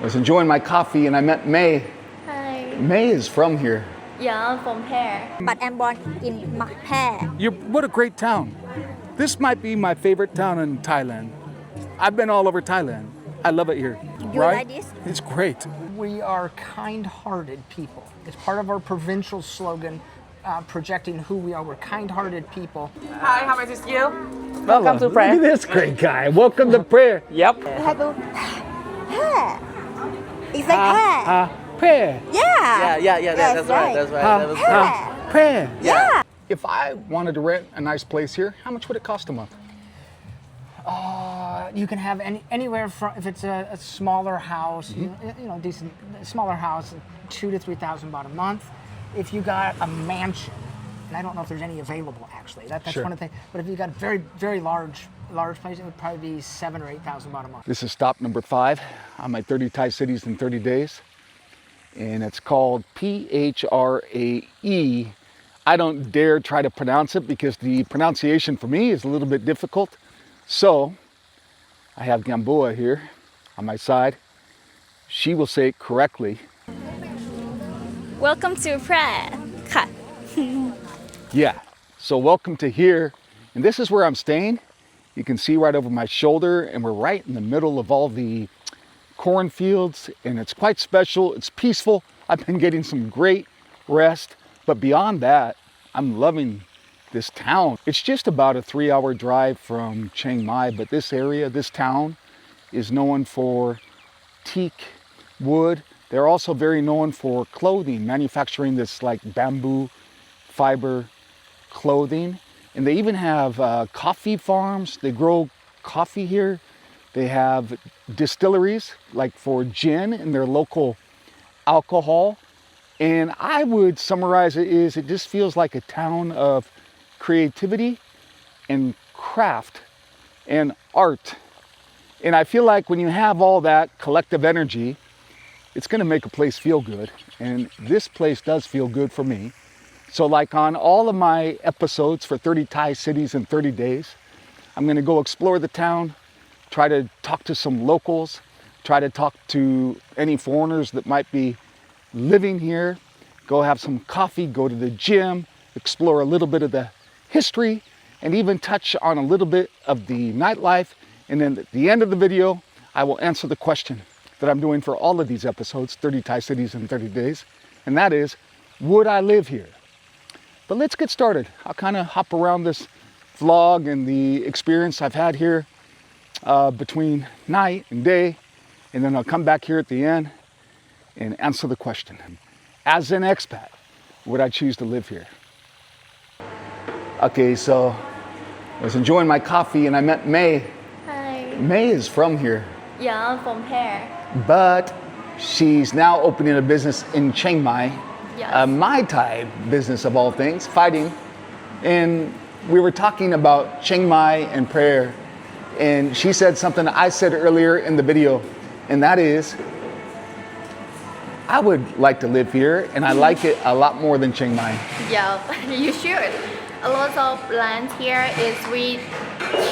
was enjoying my coffee and I met May. Hi. May is from here. Yeah, I'm from Phrae. But I'm born in Phrae. What a great town. This might be my favorite town in Thailand. I've been all over Thailand. I love it here. You like this? It's great. We are kind-hearted people. It's part of our provincial slogan, projecting who we are. We're kind-hearted people. Hi, how may I assist you? Welcome to Phrae. Look at this great guy. Welcome to Phrae. Yep. You have to Phrae. It's like Phrae. Phrae. Yeah. Yeah, that's right. That's right. That was Phrae. Phrae. Yeah. If I wanted to rent a nice place here, how much would it cost a month? You can have anywhere from, if it's a smaller house, decent smaller house, 2,000 to 3,000 baht a month. If you got a mansion, and I don't know if there's any available actually. That's Sure. one of the things. But if you got a very large place, it would probably be 7,000 or 8,000 baht a month. This is stop number 5 on my 30 Thai cities in 30 days. And it's called Phrae. I don't dare try to pronounce it because the pronunciation for me is a little bit difficult. So I have Gamboa here on my side. She will say it correctly. Welcome to Phrae. ค่ะ Yeah, so welcome to here. And this is where I'm staying. You can see right over my shoulder, and we're right in the middle of all the cornfields, and it's quite special. It's peaceful. I've been getting some great rest, but beyond that, I'm loving this town. It's just about a 3-hour drive from Chiang Mai, but this area, this town, is known for teak wood. They're also very known for clothing, manufacturing this like bamboo fiber clothing. And they even have coffee farms. They grow coffee here. They have distilleries like for gin and their local alcohol. And I would summarize it just feels like a town of creativity and craft and art. And I feel like when you have all that collective energy, it's gonna make a place feel good. And this place does feel good for me. So like on all of my episodes for 30 Thai cities in 30 days, I'm gonna go explore the town, try to talk to some locals, try to talk to any foreigners that might be living here, go have some coffee, go to the gym, explore a little bit of the history, and even touch on a little bit of the nightlife. And then at the end of the video, I will answer the question that I'm doing for all of these episodes, 30 Thai cities in 30 days. And that is, would I live here? But let's get started. I'll kind of hop around this vlog and the experience I've had here between night and day. And then I'll come back here at the end and answer the question. As an expat, would I choose to live here? Okay, so I was enjoying my coffee and I met May. Hi. May is from here, Yeah, I'm from Phrae. but she's now opening a business in Chiang Mai. Yes. A Mai Tai business of all things, fighting. And we were talking about Chiang Mai and prayer. And she said something I said earlier in the video, and that is, I would like to live here, and I like it a lot more than Chiang Mai. Yeah, you should. A lot of land here is really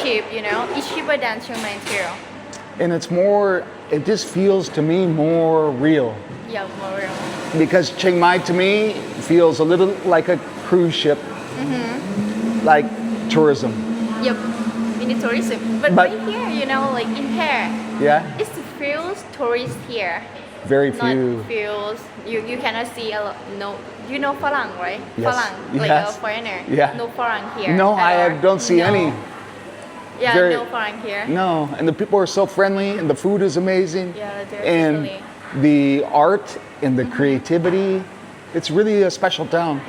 cheap, It's cheaper than Chiang Mai too. And it's more, it just feels to me more real. Yeah, more real. Because Chiang Mai to me feels a little like a cruise ship, like tourism. Yep, mini tourism. But But- right here, like in Phrae, Yeah, it feels tourist here. very few. Not feels. You cannot see a lot. No, you know Farang, right? Yes. Farang, like Yes. a foreigner. Yeah. No Farang here. No, at I all. don't see No. any. Yeah, Very- no Farang here. No, and the people are so friendly, and the food is amazing. Yeah, they're and really- the art and the creativity, it's really a special town.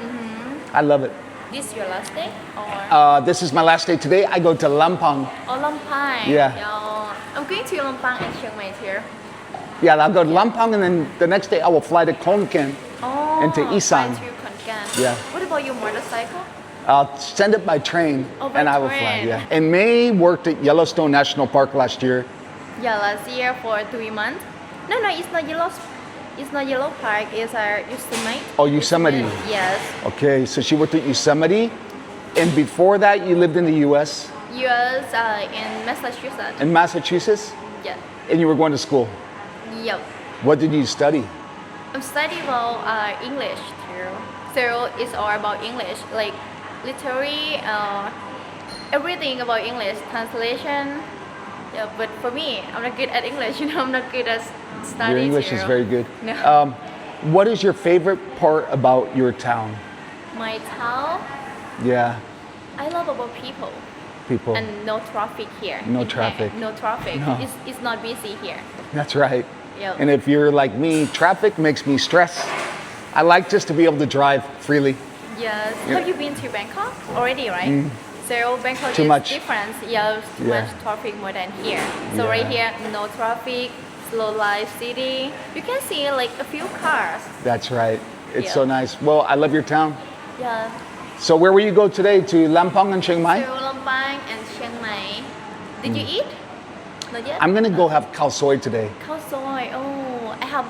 I love it. This your last day or This is my last day today. I go to Lampang. Lampang? Yeah. I'm going to Lampang and Chiang Mai here. Yeah, I'll go to Lampang, and then the next day I will fly to Khon Kaen. Oh. And to Isan. Fly to Khon Kaen. Yeah. What about your motorcycle? I'll send it by train, Oh, by and I will fly. train. Yeah. And May worked at Yellowstone National Park last year. Yeah, last year for 3 months. No, it's not yellow. It's not Yellow Park. It's Yosemite. Oh, Yosemite. Yes. Okay, so she worked at Yosemite, and before that, you lived in the U.S. US in Massachusetts. in Massachusetts, Yeah. and you were going to school. Yep. What did you study? I'm studying about English too. So it's all about English, like literary, everything about English, translation. Yeah, but for me, I'm not good at English. I'm not good at studying. Your English too. is very good. No. What is your favorite part about your town? My town, Yeah, I love about people. people. And no traffic here. No in traffic. Thailand. No traffic. No. It's not busy here. That's right. Yep. And if you're like me, traffic makes me stress. I like just to be able to drive freely. Yes. Yeah. Have you been to Bangkok already, right? So Bangkok Too is much. different. Yeah, too Yeah. much traffic more than here. So Yeah. right here, no traffic, slow life city. You can see like a few cars. That's right. It's Yeah. so nice. Well, I love your town. Yeah. So where will you go today? To Lampong and Chiang Mai? To Lampang and Chiang Mai. Did you eat? Not yet. I'm gonna go have khao soi today. Khao soi. Oh, I have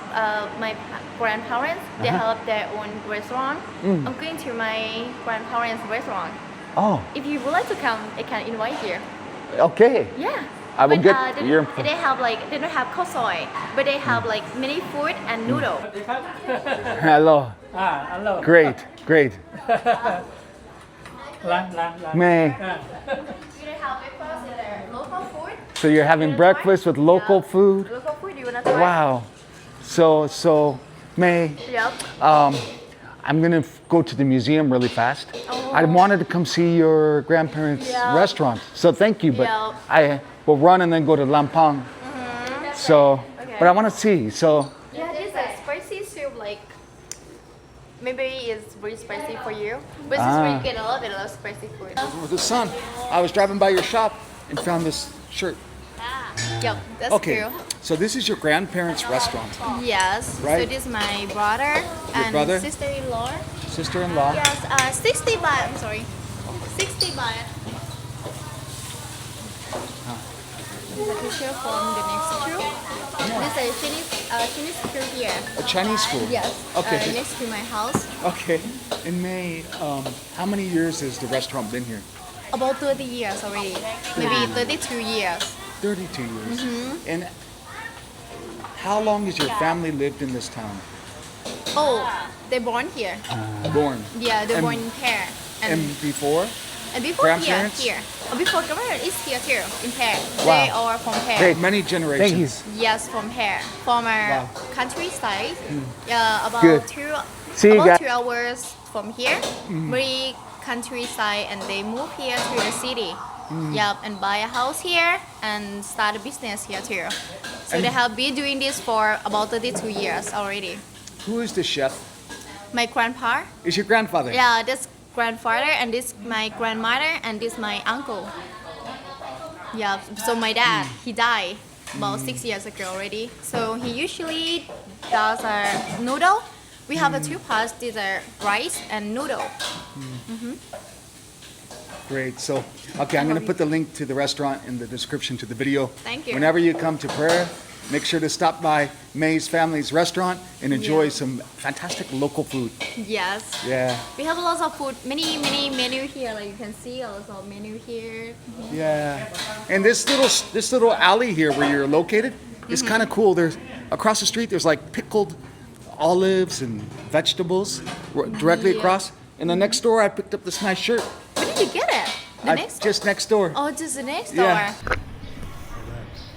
my grandparents. They Uh-huh. have their own restaurant. I'm going to my grandparents' restaurant. Oh, If you would like to come, I can invite you. okay. Yeah. I will But, get they, your. they have like they don't have khao soi, but they have like many food and noodle. Hello. Hello. Great, great. ร้าน May. You don't have breakfast in their local food. So you're having breakfast with local food? Local food. You wanna try? Wow. So May. Yep. I'm gonna go to the museum really fast. I wanted to come see your grandparents' Yeah. restaurant. So thank you, but Yeah. I will run and then go to Lampang. So, Okay. but I want to see. So, Yeah, this is spicy soup. Like maybe it's very spicy for you, but it's Ah. really good. I love spicy food. with the sun, I was driving by your shop and found this shirt. Yep, that's Okay, cool. so this is your grandparents' restaurant. Yes. Right. So this is my brother and brother? sister-in-law. Sister-in-law. Yes, 60 baht. I'm sorry. 60 baht. This is a picture from the next school. This is Chinese school here. A Chinese school. Yes. Okay. Next to my house. Okay. In May, how many years has the restaurant been here? About 30 years already. Maybe 32 years. 32 years. Mm-hmm. And how long has your family lived in this town? Oh, they born here. Born. Yeah, they And- born in Phrae. And before? And before grandparents? here. Before grandparents is here too, in Phrae. Wow. They are from Phrae. Great. Many generations. Yes, from Phrae. From our Wow. countryside. Yeah, about Good. See you about guys. 2 hours from here. Very countryside, and they move here to the city. Yep, and buy a house here and start a business here too. So they have been doing this for about 32 years already. Who is the chef? My grandpa. Is your grandfather? Yeah, this grandfather, and this my grandmother, and this my uncle. Yeah, so my dad, he died about 6 years ago already. So he usually does a noodle. We have a two parts. These are rice and noodle. Great. So, okay, I'm going to put the link to the restaurant in the description to the video. Thank you. Whenever you come to Phrae, make sure to stop by May's family's restaurant and enjoy Yeah. some fantastic local food. Yes. Yeah. We have lots of food, many menu here. Like you can see, lots of menu here. Yeah. And this little alley here where you're located is kind of cool. There's across the street there's like pickled olives and vegetables directly Yeah. across. And the next door I picked up this nice shirt. Where did you get it? The next. Just next door. Oh, just the next Yeah. door.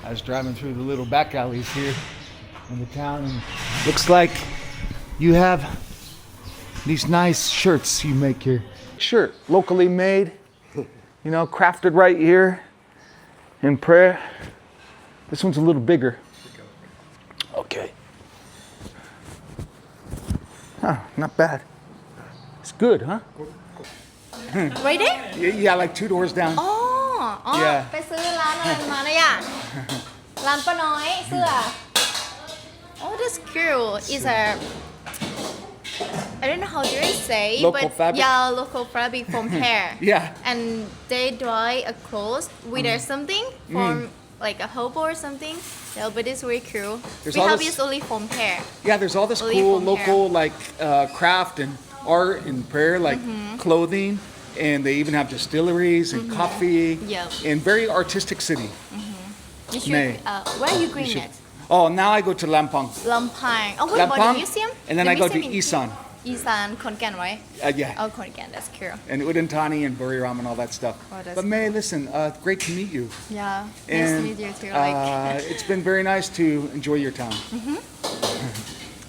I was driving through the little back alleys here in the town, and looks like you have these nice shirts you make here. Shirt, locally made, you know, crafted right here in Phrae. This one's a little bigger. Okay. Huh, not bad. It's good, huh? Right there? Yeah, like 2 doors down. อ๋อ Yeah. ไปซื้อร้านอะไรมาเนี่ย ร้านป้าน้อยเสื้อ Oh, that's cool. It's a I don't know how do I say, Local but fabric? yeah, local fabric from hair. Yeah. And they dye a clothes with something from like a hobo or something. Yeah, but it's really cool. There's We all have this- it only from hair. Yeah, there's all this Only cool from local like craft and art in Phrae, like clothing, and they even have distilleries and coffee. Yep. And very artistic city. You should, May. where are you growing should- it? Oh, now I go to Lampang. Lampang. Oh, what about the Lampang, museum? and then The I go to museum in Isan. Isan, Khon Kaen, right? Yeah. Oh, Khon Kaen, that's cool. And Udon and Buriram and all that stuff. Oh, that's But May, listen, great to meet you. Yeah, nice to And meet you too. it's been very nice to enjoy your time.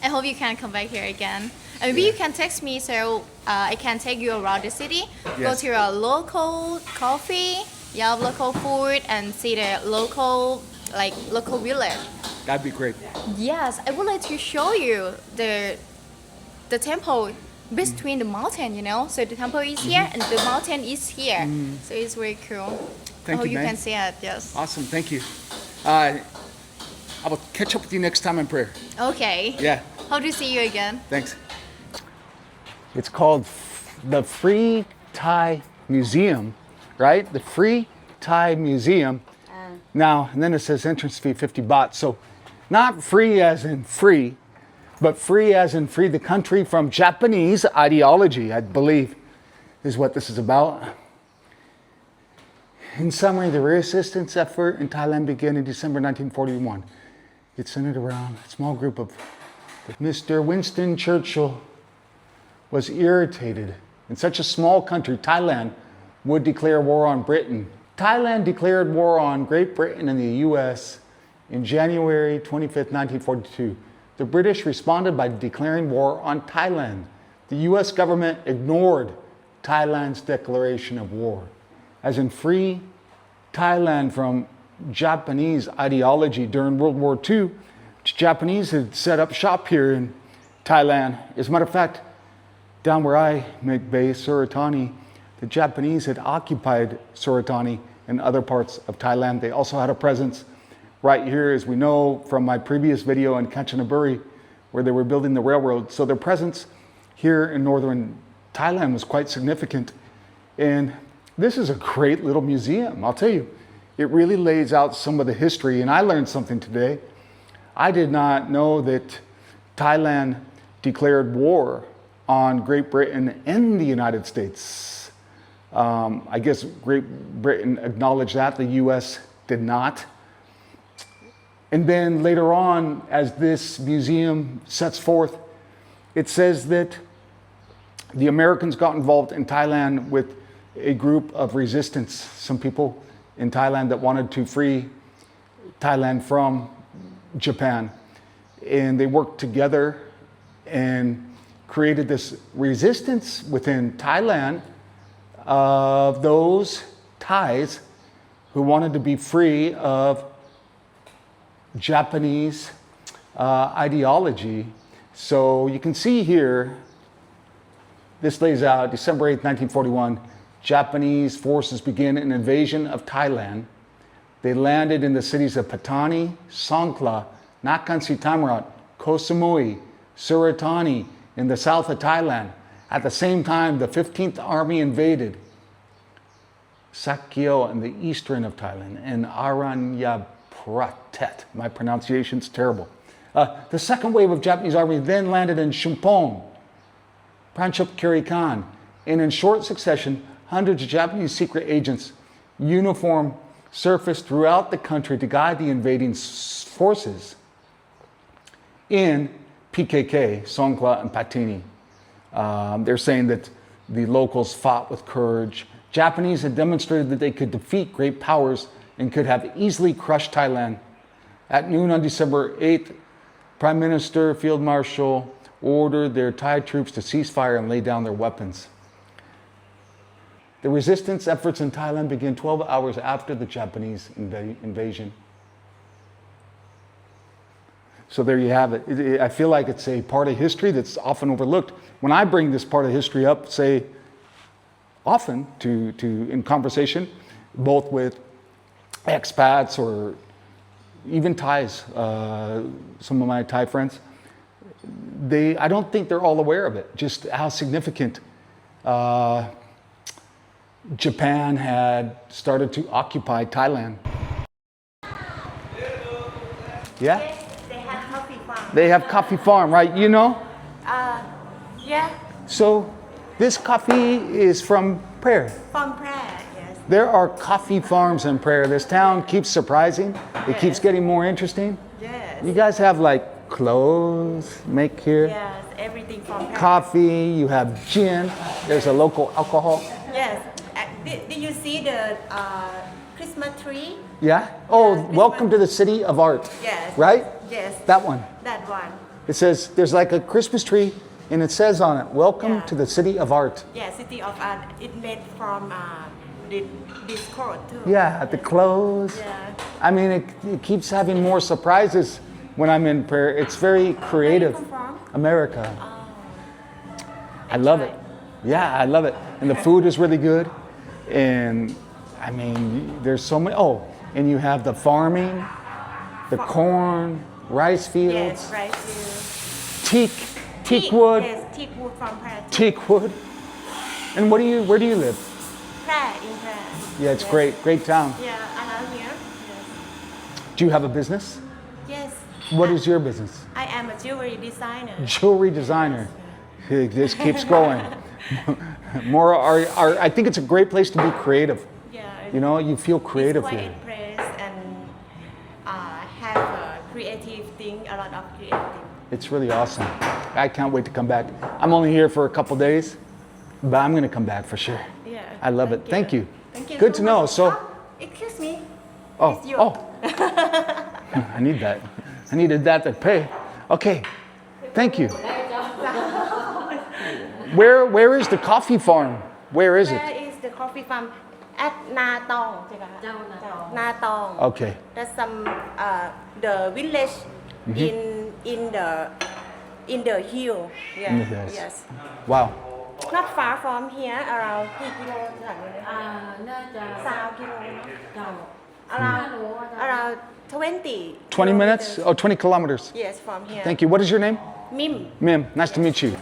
I hope you can come back here again. And maybe you can text me so I can take you around the city. Go Yes. to a local coffee, local food, and see the local village. That'd be great. Yes, I would like to show you the temple between the mountain. So the temple is here and the mountain is here. So it's very cool. Thank I hope you, you May. can see it. Yes. Awesome, thank you. I will catch up with you next time in prayer. Okay. Yeah, Hope to see you again. thanks. It's called the Phrae Thai Museum, right? The Phrae Thai Museum. Now, and then it says entrance fee 50 baht. So not free as in free, but free as in free the country from Japanese ideology, I believe, is what this is about. In summary, the resistance effort in Thailand began in December 1941. It centered around a small group of Mr. Winston Churchill was irritated. In such a small country, Thailand would declare war on Britain. Thailand declared war on Great Britain and the US in January 25th, 1942. The British responded by declaring war on Thailand. The US government ignored Thailand's declaration of war, as in free Thailand from Japanese ideology during World War II. Japanese had set up shop here in Thailand. As a matter of fact, down where I make base, Suratani, the Japanese had occupied Suratani and other parts of Thailand. They also had a presence right here, as we know from my previous video in Kanchanaburi, where they were building the railroad. So their presence here in northern Thailand was quite significant. And this is a great little museum, I'll tell you. It really lays out some of the history, and I learned something today. I did not know that Thailand declared war on Great Britain and the United States. I guess Great Britain acknowledged that, the US did not. And then later on, as this museum sets forth, it says that the Americans got involved in Thailand with a group of resistance, some people in Thailand that wanted to free Thailand from Japan. And they worked together and created this resistance within Thailand of those Thais who wanted to be free of Japanese ideology. So you can see here, this lays out December 8th, 1941, Japanese forces begin an invasion of Thailand. They landed in the cities of Patani, Songkhla, Nakhon Si Thammarat, Koh Samui, Suratani in the south of Thailand. At the same time, the 15th Army invaded Sakyo in the eastern of Thailand and Aranyapratet. My pronunciation's terrible. The second wave of Japanese army then landed in Chumpon, Pranchup Kirikan, and in short succession, hundreds of Japanese secret agents, uniform, surfaced throughout the country to guide the invading forces in PKK, Songkhla, and Patini. They're saying that the locals fought with courage. Japanese had demonstrated that they could defeat great powers and could have easily crushed Thailand. At noon on December 8th, Prime Minister, Field Marshal ordered their Thai troops to cease fire and lay down their weapons. The resistance efforts in Thailand began 12 hours after the Japanese invasion. So there you have it. I feel like it's a part of history that's often overlooked. When I bring this part of history up, say, often in conversation, both with expats or even Thais, some of my Thai friends, I don't think they're all aware of it, just how significant Japan had started to occupy Thailand. Yeah? They have coffee farm. They have coffee farm, right? You know? Yeah, So this coffee is from Phrae. from Phrae, yes. There are coffee farms in Phrae. This town keeps surprising. It keeps getting more interesting. Yeah. Yes. You guys have like clothes make here, Yes, everything from Paris. coffee, you have gin, there's a local alcohol. Yes. Did you see the Christmas tree? Yeah? Oh, Yes, welcome to the city of art. Yes. Right? Yes. That one. That one. It says, there's like a Christmas tree and it says on it, welcome Yeah. to the city of art. Yeah, City of Art. It made from this coat too. Yeah, the clothes. Yeah. I mean, it keeps having more surprises when I'm in prayer. It's very creative. Where you come from? America. I love it. Yeah, I love it. And the food is really good. And I mean, there's so many. Oh, and you have the farming, the corn, rice fields, Yes, right here. teakwood, Yes, teakwood from Paris. teakwood. And where do you live? Phrae in Paris. Yeah, it's Yes. great town. Yeah, around here. Yes. Do you have a business? Yes. What is your business? I am a jewelry designer. Jewelry designer. This keeps going. More art. I think it's a great place to be creative. Yeah. You know, you feel creative it's quite here. impressed and have a creative thing, a lot of creative thing. It's really awesome. I can't wait to come back. I'm only here for a couple days, but I'm going to come back for sure. Yeah. I love it. Thank you. Thank you. Good so to know. much. So, Oh, excuse me. oh, It's yours. oh. I need that. I needed that to pay. Okay. Thank you. Where is the coffee farm? Where is it? Where is the coffee farm? At Na Tong. Na Tong. Okay. That's some the village in the hill. Yeah. In the hills. Yes. Wow. Not far from here, around กี่กิโลจากนี้ น่าจะ 3 กิโล เก่า around 20 20 minutes? Oh, 20 kilometers. Yes, from here. Thank you. What is your name? Mim. Mim. Nice to meet you.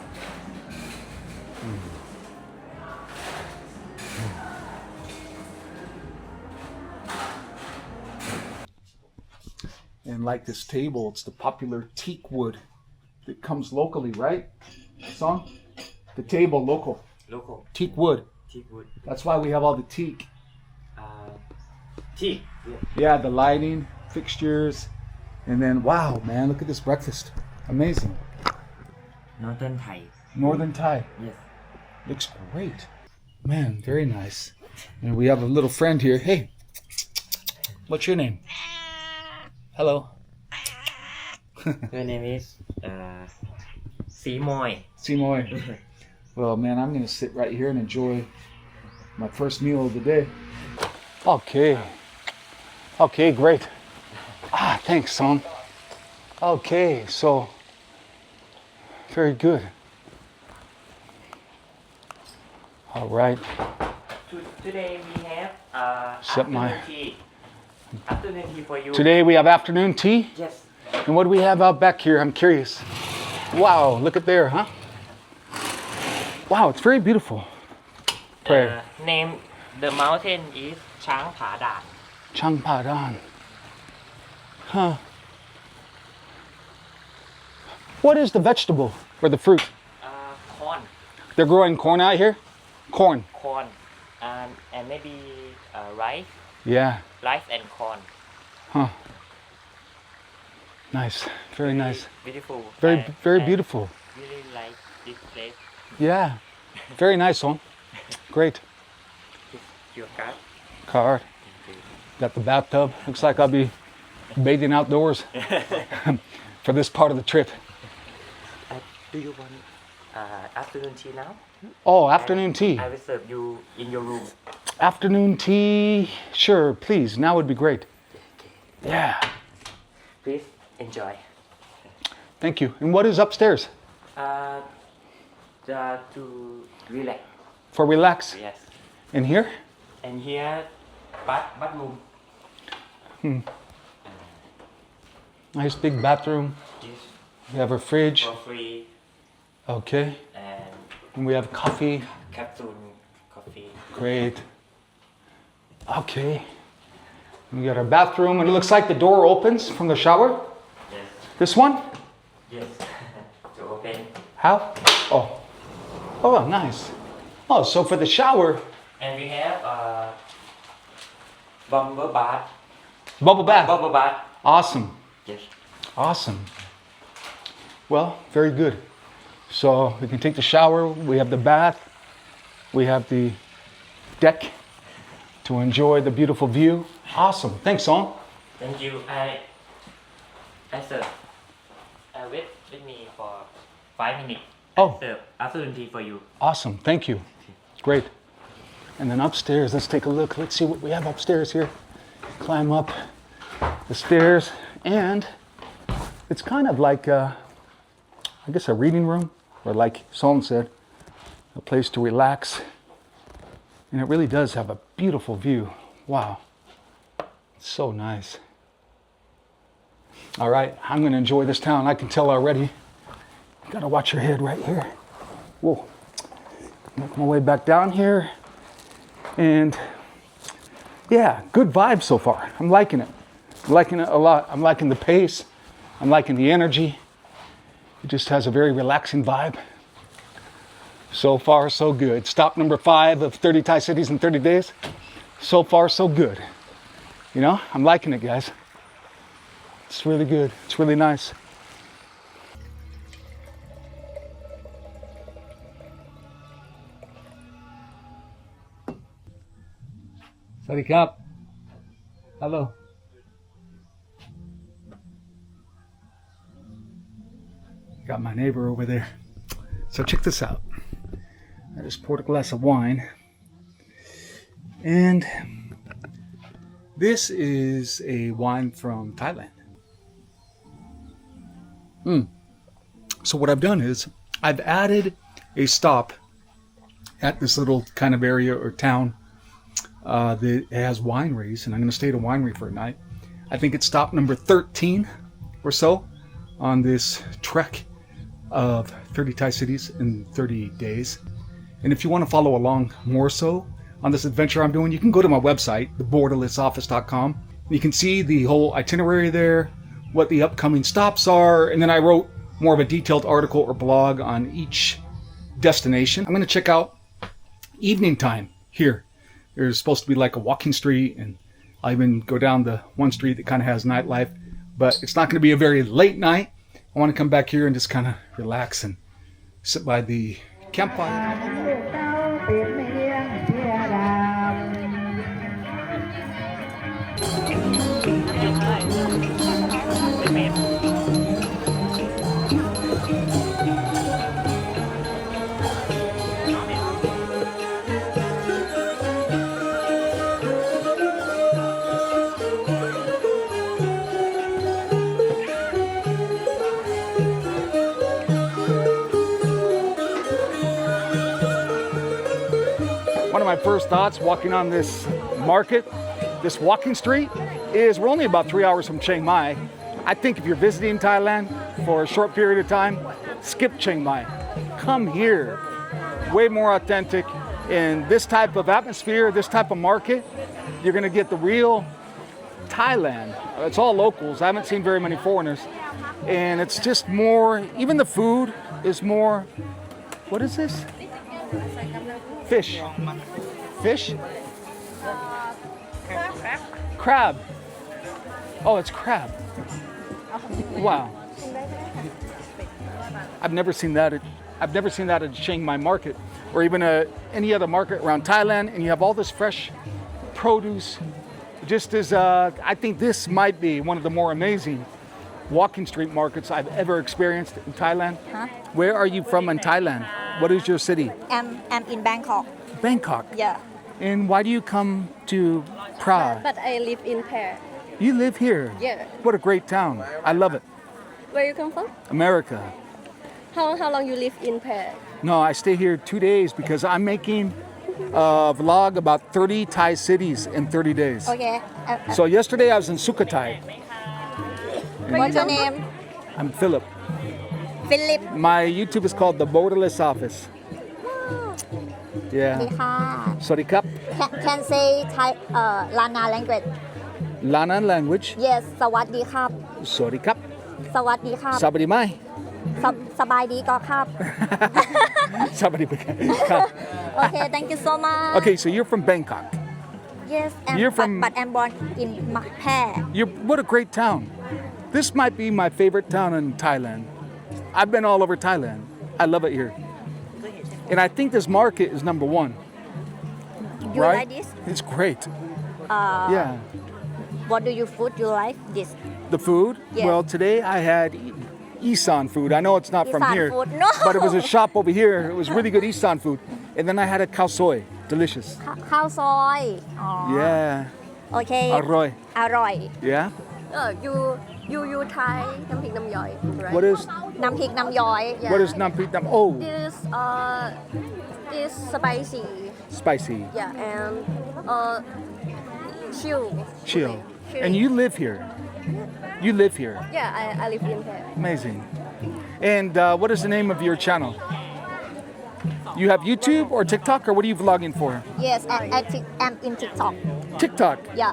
And like this table, it's the popular teakwood that comes locally, right? Song? The table, local. Local Teakwood. teakwood. That's why we have all the teak. Teak. Yeah, the lighting, fixtures. And then, wow, man, look at this breakfast. Amazing. Northern Thai. Northern Thai. Yes. Looks great. Man, very nice. And we have a little friend here. Hey, what's your name? Hello. Her name is Simoy. Simoy. Well, man, I'm going to sit right here and enjoy my first meal of the day. Okay. Okay, great. Ah, thanks, son. Okay, so very good. All right. Today we have Except my- afternoon tea. Afternoon tea for you. Today we have afternoon tea. Yes. And what do we have out back here? I'm curious. Wow, look at there, huh? Wow, it's very beautiful. Prayer. Name the mountain is Chiang Mai. Chiang Mai. Huh. What is the vegetable or the fruit? Corn. They're growing corn out here? Corn. Corn. And maybe rice. Yeah. Rice and corn. Huh. Nice. Very nice. Beautiful. Very, very and beautiful. Really like this place. Yeah. Very nice, huh? Great. Your card. Card. Got the bathtub. Looks like I'll be bathing outdoors for this part of the trip. Do you want afternoon tea now? Oh, afternoon tea. I will serve you in your room. Afternoon tea. Sure, please. Now would be great. Yeah. Please enjoy. Thank you. And what is upstairs? To relax. For relax? Yes. In here? And here, bathroom. Nice big bathroom. This We have a fridge. for free Okay. and And we have coffee. capsule coffee. Great. Okay. We got our bathroom, and it looks like the door opens from the shower. Yes. This one? Yes. To open. How? Oh. Oh, nice. Oh, so for the shower, And we have bubble bath. bubble bath. Bubble bath. Awesome. Yes. Awesome. Well, very good. So we can take the shower. We have the bath. We have the deck to enjoy the beautiful view. Awesome. Thanks, Song. Thank you. Sir, wait with me for 5 minutes. Oh. Sir, afternoon tea for you. Awesome. Thank you. Great. And then upstairs, let's take a look. Let's see what we have upstairs here. Climb up the stairs, and it's kind of like, I guess, a reading room, or like Solon said, a place to relax. And it really does have a beautiful view. Wow. It's so nice. All right, I'm going to enjoy this town. I can tell already. You got to watch your head right here. Whoa. Make my way back down here. And yeah, good vibe so far. I'm liking it. I'm liking it a lot. I'm liking the pace. I'm liking the energy. It just has a very relaxing vibe. So far, so good. Stop number 5 of 30 Thai cities in 30 days. So far, so good. You know, I'm liking it, guys. It's really good. It's really nice. Sawadee krap. Hello. Got my neighbor over there. So check this out. I just poured a glass of wine. And this is a wine from Thailand. So what I've done is I've added a stop at this little kind of area or town that has wineries, and I'm going to stay at a winery for a night. I think it's stop number 13 or so on this trek of 30 Thai cities in 30 days. And if you want to follow along more so on this adventure I'm doing, you can go to my website, theborderlessoffice.com. You can see the whole itinerary there, what the upcoming stops are, and then I wrote more of a detailed article or blog on each destination. I'm going to check out evening time here. There's supposed to be like a walking street, and I'll even go down the one street that kind of has nightlife, but it's not going to be a very late night. I want to come back here and just kind of relax and sit by the campfire. One of my first thoughts walking on this market, this walking street, is we're only about 3 hours from Chiang Mai. I think if you're visiting Thailand for a short period of time, skip Chiang Mai. Come here. Way more authentic. In this type of atmosphere, this type of market, you're going to get the real Thailand. It's all locals. I haven't seen very many foreigners. And it's just more, even the food is more, what is this? Fish. Fish? Crab. Oh, it's crab. Wow. I've never seen that at Chiang Mai market, or even any other market around Thailand, and you have all this fresh produce. Just as I think this might be one of the more amazing walking street markets I've ever experienced in Thailand. Huh? Where are you from in Thailand? What is your city? I'm in Bangkok. Bangkok. Yeah. And why do you come to Phrae? But I live in Phrae. You live here? Yeah. What a great town. I love it. Where you come from? America. How long you live in Phrae? No, I stay here 2 days because I'm making a vlog about 30 Thai cities in 30 days. Okay. So yesterday I was in Sukhothai. What's your name? I'm Philip. Philip. My YouTube is called The Borderless Office. Yeah. สวัสดีค่ะ Sorry, Cup. Can say Thai Lana language. Lana language. Yes สวัสดีครับ Sorry, Cup. สวัสดีครับ Sabadi mai. สบายดีก็ครับ Sabadi Cup. Okay thank you so much Okay, so you're from Bangkok. Yes You're from- but I'm born in Phrae What a great town. This might be my favorite town in Thailand. I've been all over Thailand. I love it here. And I think this market is number one. You right? like this? It's great. Uh, Yeah. What do you food you like this? The food? Yes. Well, today I had Isan food. I know it's not from Isan here. food? No. But it was a shop over here. It was really good Isan food. And then I had a khao soi. Delicious. ข้าวซอยอ๋อ Yeah. โอเค Arroy. อร่อย Yeah. You try น้ำพริกน้ำย่อย right? What is น้ำพริกน้ำย้อย what is nampit nam? Oh, This spicy spicy. yeah and chill Chill. And you live here. You live here. yeah I live in here. Amazing. And what is the name of your channel? You have YouTube or TikTok, or what are you vlogging for? Yes I'm in TikTok TikTok yeah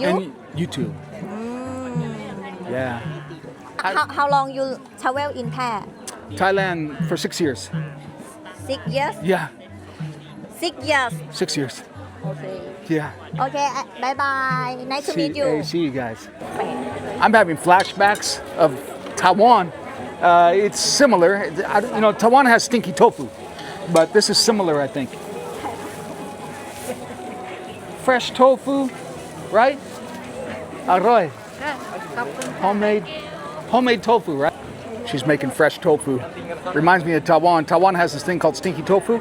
you and YouTube. Yeah. how long you travel in Phrae Thailand for 6 years. 6 years Yeah, 6 years 6 years. okay Yeah. okay bye bye nice to meet you See you guys. I'm having flashbacks of Taiwan. It's similar. You know, Taiwan has stinky tofu, but this is similar, I think. Fresh tofu, right? Arroy. Homemade tofu, right? She's making fresh tofu. Reminds me of Taiwan. Taiwan has this thing called stinky tofu.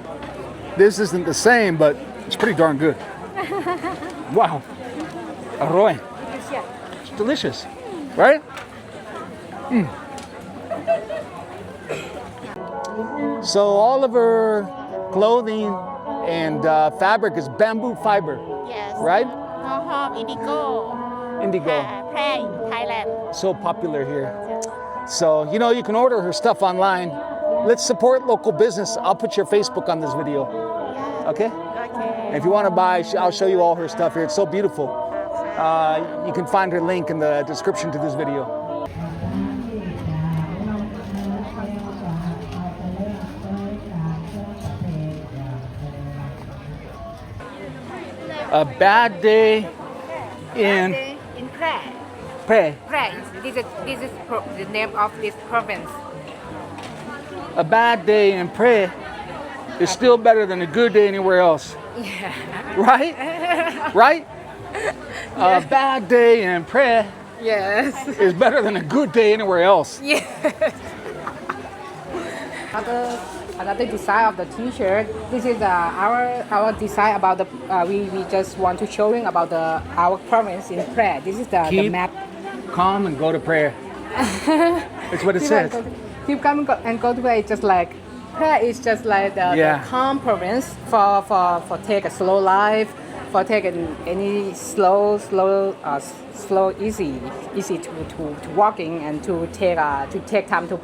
This isn't the same, but it's pretty darn good. Wow. Arroy. It's delicious, right? So all of her clothing and fabric is bamboo fiber, Yes. right? Indigo. Indigo. Phrae, Thailand. So popular here. So, you know, you can order her stuff online. Let's support local business. I'll put your Facebook on this video. Okay? Okay. And if you want to buy, I'll show you all her stuff here. It's so beautiful. You can find her link in the description to this video. A bad day in In Phrae. Phrae. Phrae. This is the name of this province. A bad day in Phrae is still better than a good day anywhere else. Yeah. Right? Right? A bad day in Phrae Yes. is better than a good day anywhere else. Another design of the T-shirt. This is our design about the. We just want to showing about our province in Phrae. This is the Keep map. calm and go to prayer. That's what it says. Keep calm and go to Phrae. Just like Phrae is just like the calm province for take a slow life, for take any slow, easy to walking and to take time to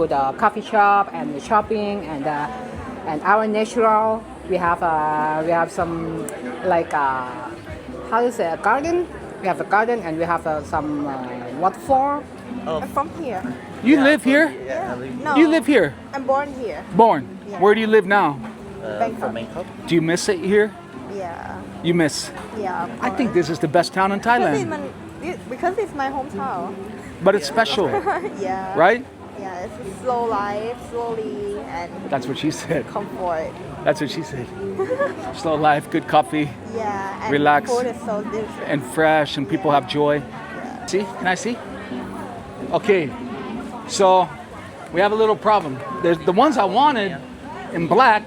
the coffee shop and the shopping and our natural. We have some like how to say a garden. We have a garden and we have some waterfall. I'm from here. You live here? Yeah, I live No. You live here? I'm born here. Born? Yeah. Where do you live now? from Bangkok. Do you miss it here? Yeah. You miss? Yeah. I think this is the best town in Thailand. Because it's my hometown. But it's special, Yeah. right? Yeah, it's a slow life, slowly, and That's what she said. comfort. That's what she said. Slow life, good coffee, Yeah. And Relax. food is so different. and fresh, and people have joy. See? Can I see? Okay. So we have a little problem. There's the ones I wanted in black,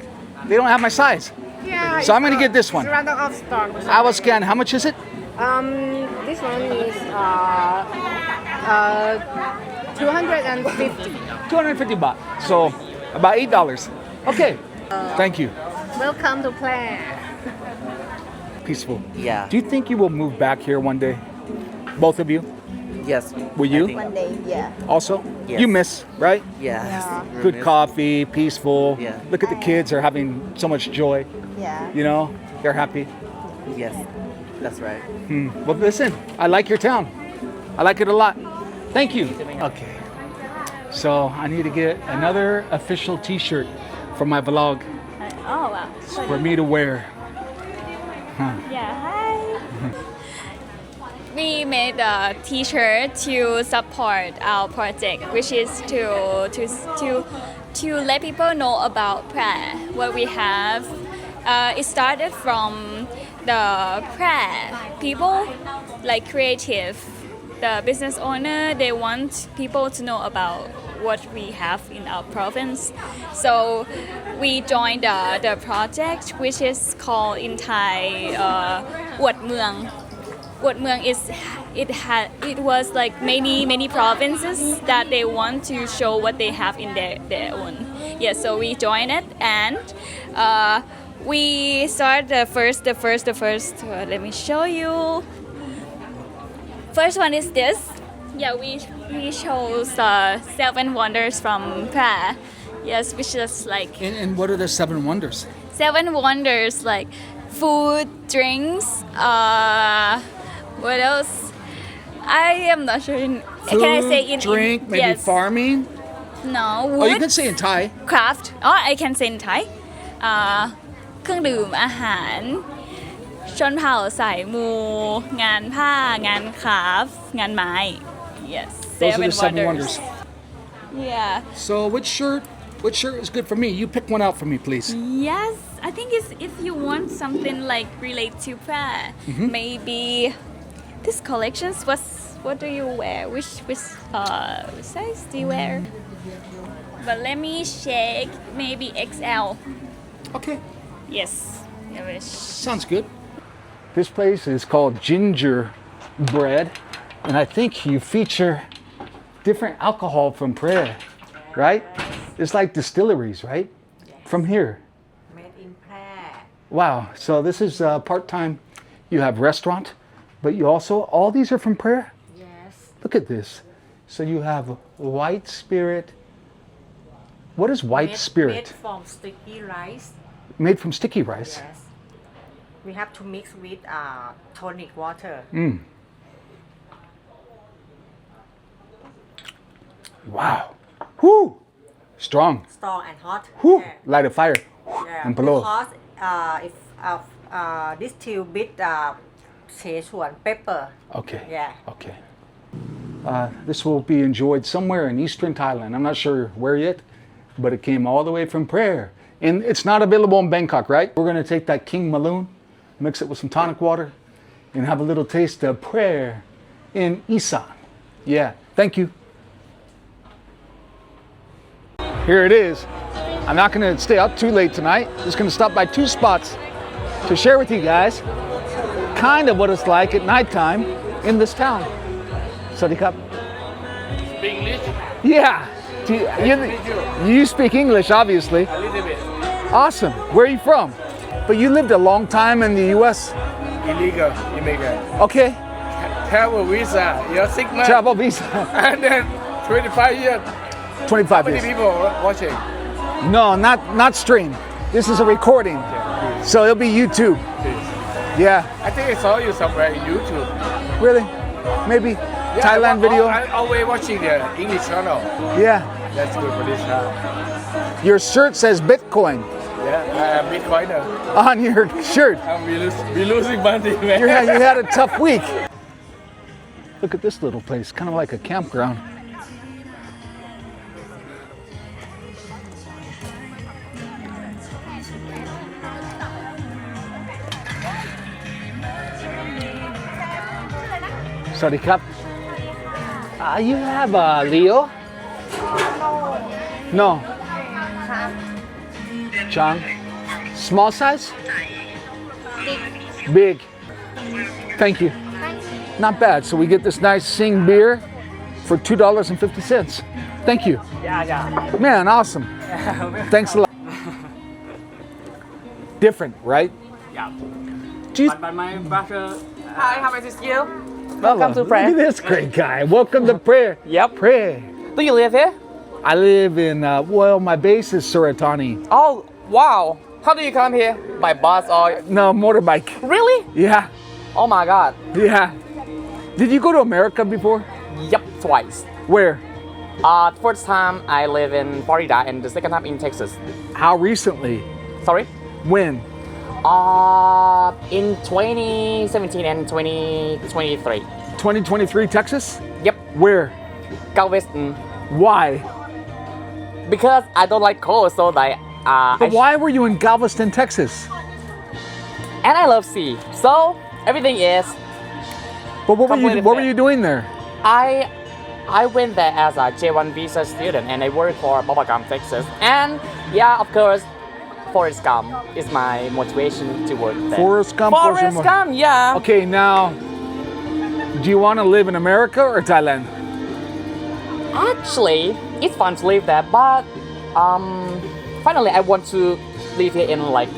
they don't have my size. Yeah. So I'm gonna get this one. It's rather off stock. I will scan. How much is it? This one is 250. 250 baht. So about $8. Okay. Thank you. Welcome to Phrae. Peaceful. Yeah. Do you think you will move back here one day? Both of you? Yes. Will you? I think- One day, yeah. Also? Yes. You miss, right? Yeah. Good coffee, peaceful. Yeah. Look at the kids are having so much joy. Yeah. You know, they're happy. Yes. That's right. Well, listen, I like your town. I like it a lot. Thank you. Okay. So I need to get another official T-shirt for my vlog Oh wow. for me to wear. Yeah. Hi. we made a T-shirt to support our project, which is to let people know about Phrae, what we have. It started from the Phrae people, like creative, the business owner. They want people to know about what we have in our province. So we joined the project, which is called in Thai Wat Mueang. Wat Mueang it was like many provinces that they want to show what they have in their own. Yeah, so we joined it, and we started the first. Let me show you. First one is this. Yeah, we chose 7 wonders from Phrae. Yes, which is like And what are the 7 wonders? 7 wonders, like food, drinks. What else? I am not sure. Can I say in drink, maybe yes. farming? No. Wood, Oh, you can say in Thai. craft. Oh, I can say in Thai. เครื่องดื่มอาหารชนเผ่าสายมูงานผ้างานคราฟต์งานไม้ Yes. Those are the 7 wonders. Yeah. So which shirt is good for me? You pick one out for me, please. Yes, I think it's if you want something like relate to Phrae, maybe this collections. What do you wear? Which size do you wear? But let me check. Maybe XL. Okay. Yes. Sounds good. This place is called Ginger Bread, and I think you feature different alcohol from Phrae, right? It's like distilleries, right? From here. Made in Phrae. Wow. So this is part-time. You have restaurant, but you also, all these are from Phrae? Yes. Look at this. So you have white spirit. What is white spirit? Made from sticky rice. Made from sticky rice. Yes. We have to mix with tonic water. Wow. Whoo! Strong. Strong and hot. Whoo! Yeah. Light a fire. Yeah. And blow. Because if distill with Szechuan pepper. Okay. Yeah. Okay. This will be enjoyed somewhere in eastern Thailand. I'm not sure where yet, but it came all the way from Phrae. And it's not available in Bangkok, right? We're going to take that King Maloon, mix it with some tonic water, and have a little taste of Phrae in Isan. Yeah. Thank you. Here it is. I'm not going to stay up too late tonight. Just going to stop by 2 spots to share with you guys kind of what it's like at nighttime in this town. Sawadee Krap. Speak English? Yeah. You speak English, obviously. A little bit. Awesome. Where are you from? But you lived a long time in the U.S. Illegal immigrant. Okay. Travel visa. You're 6 months. Travel visa. And then 25 years. 25 How many years. people watching? No, not stream. This is a recording. So it'll be YouTube. Yeah. I think I saw you somewhere in YouTube. Really? Maybe. Yeah, Thailand video. I'm always watching the English channel. Yeah. That's good for this time. Your shirt says Bitcoin Yeah, I am Bitcoiner. on your shirt. We losing money, man. You had a tough week. Look at this little place, kind of like a campground. Sawadee Krap. You have a Leo? No. Chang. Small size? Big. Thank you. Not bad. So we get this nice Sing beer for $2.50. Thank you. Yeah. Man, awesome. Thanks a lot. Different, right? Yeah. Do you, But my brother. Hi, how is you? welcome to Look Phrae. at this great guy. Welcome to Phrae. Yep. Phrae. Do you live here? I live in, well, my base is Suratani. Oh, wow. How do you come here? By bus or? No, motorbike. Really? Yeah, Oh my God. yeah. Did you go to America before? Yep, twice. Where? First time I live in Florida and the second time in Texas. How recently? Sorry? When? In 2017 and 2023. 2023 Texas? Yep. Where? Galveston. Why? Because I don't like cold, so like But why were you in Galveston, Texas? and I love sea. So everything is But what were Completely you doing there? I went there as a J1 visa student and I worked for Bubblegum, Texas. And yeah, of course, Forrest Gump is my motivation to work there. Forrest Gump was your Forrest Gump, yeah. Okay, now, do you want to live in America or Thailand? Actually, it's fun to live there, but finally I want to live here in like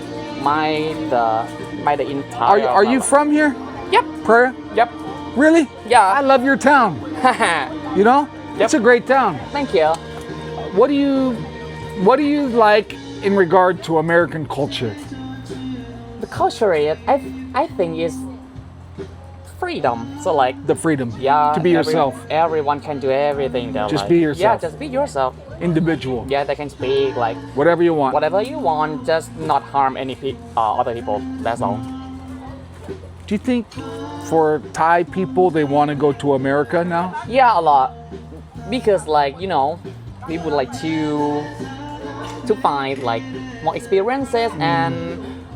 the entire. Are you from here? Yep. Phrae? Yep. Really? Yeah. I love your town. You know? Yep. It's a great town. Thank you. What do you like in regard to American culture? The culture is, I think is freedom. So like The freedom. yeah, To be yourself. Everyone can do everything. Just be yourself. Yeah, just be yourself. Individual. Yeah, they can speak like Whatever you want. whatever you want, just not harm any other people. That's all. Do you think for Thai people they want to go to America now? Yeah, a lot. Because like, you know, we would like to find like more experiences and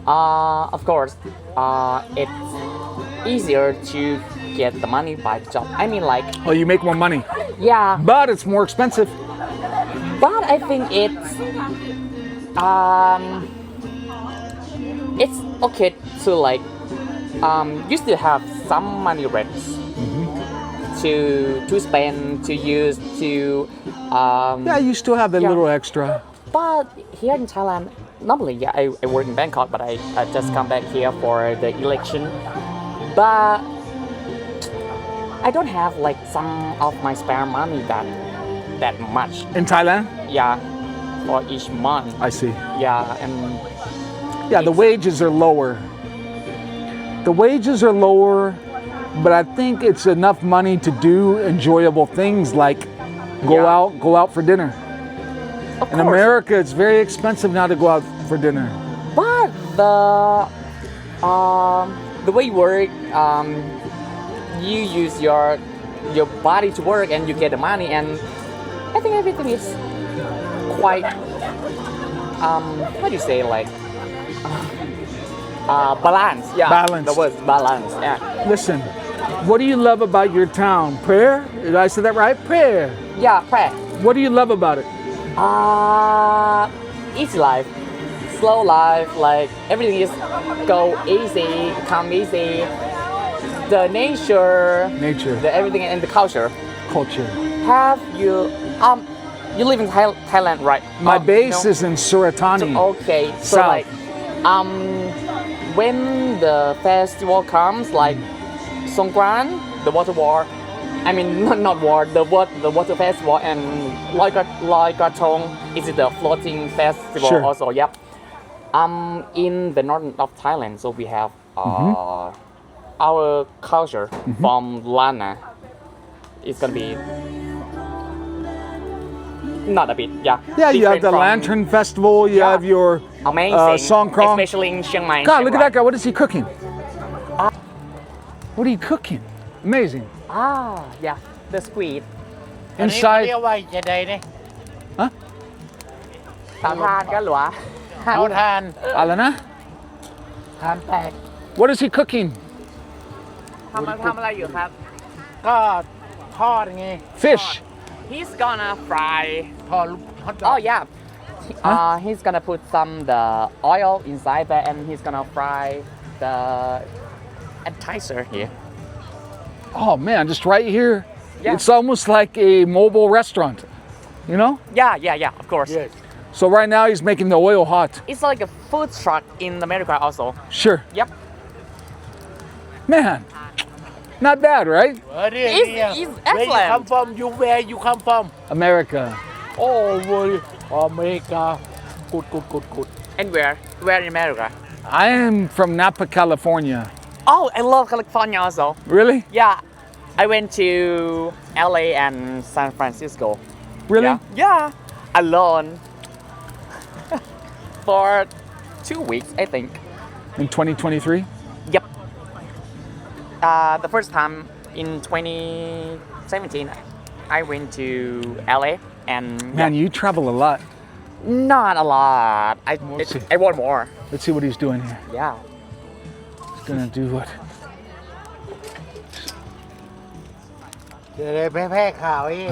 of course it's easier to get the money by the job. I mean like Oh, you make more money. yeah, But it's more expensive. but I think it's okay to like you still have some money rents to spend, to use, to Yeah, you still have that Yeah. little extra. but here in Thailand, normally yeah, I work in Bangkok, but I just come back here for the election. But I don't have like some of my spare money that much. In Thailand? Yeah, for each month. I see. Yeah, and Yeah, the wages are lower. The wages are lower, but I think it's enough money to do enjoyable things like Yeah. go out for dinner. of In course. America, it's very expensive now to go out for dinner. But the way you work, you use your body to work and you get the money, and I think everything is quite what do you say, like balance. Yeah, Balance. The word balance. Yeah, Listen, what do you love about your town? Prayer? Did I say that right? Prayer. yeah, Phrae. What do you love about it? Easy life, slow life. Like everything is go easy, come easy. The nature, Nature, the everything, and the culture. culture. Have you you live in Thailand, right? My base no? is in Suratani. Okay, so South. like when the festival comes, like Songkran, the water war, I mean not war, the water festival, and Loi Krathong is the floating festival Sure. also. Yep. In the north of Thailand, so we have our culture from Lana. It's gonna be not a bit, yeah. Yeah, you have different the from- Lantern Festival. You Yeah. have your Amazing. Songkran. Especially in Chiang Mai. God, look at Chiang that guy. What is he cooking? What are you cooking? Amazing. Ah, yeah, the squid. อันนี้เขาเรีย Inside. กว่าจะใดเนี่ย ตาทานกันหรอ เอาทาน Alana? ทานแตก What is he cooking? ทำอะไรอยู่ครับ ก็ทอดไง Fish. He's gonna fry. ทอดฮอตดอก Oh yeah. He's gonna put the oil inside there and he's gonna fry the appetizer here. Oh man, just right here. Yeah. It's almost like a mobile restaurant. You know? Yeah, of course. Yes. So right now he's making the oil hot. It's like a food truck in America also. Sure. Yep. Man, not bad, right? เนี่ย It's- เนี่ย it's Where you come excellent. from you where you come from America. โอ้เว้ยอเมริกากุด And where in America? I am from Napa, California. Oh, I love California also. Really? Yeah, I went to LA and San Francisco. Really? Yeah, alone for 2 weeks, I think. In 2023? Yep. The first time in 2017, I went to LA and Man, you travel a lot. not a lot. see. I want more. Let's see what he's doing here. Yeah. He's gonna do what? เดี๋ยวเลยแพ้ข่าวเอง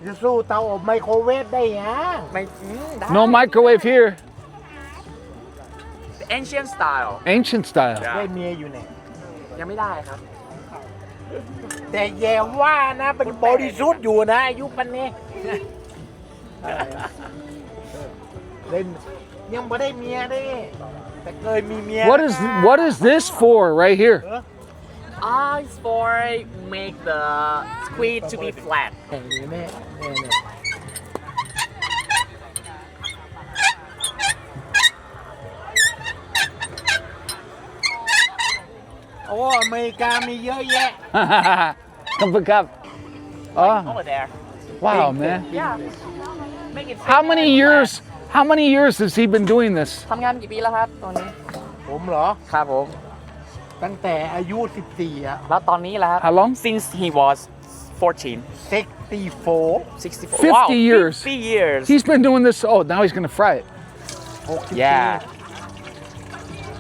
จะสู้เตาอบไมโครเวฟได้ยัง ไม่ได้ No microwave here. Ancient style. Ancient style. ได้เมียอยู่เนี่ย ยังไม่ได้ครับ แต่แย่ว่านะเป็นบริสุทธิ์อยู่นะอายุปันนี้เล่นยังไม่ได้เมียเด้แต่เคยมีเมีย What is this for right here? It's for make the squid to be flat. เนี่ยโอ้อเมริกามีเยอะแยะ Come pick up. Oh, Over there. wow, man. Yeah. Make it How many years? How many years has he been doing this? ทำงานกี่ปีแล้วครับตอนนี้ ผมเหรอ ครับผม ตั้งแต่อายุ 14 อ่ะ แล้วตอนนี้ล่ะครับ How long? Since he was 14. 64 64. 50 wow, years. 50 years. He's been doing this. Oh, now he's gonna fry it. 60 Yeah.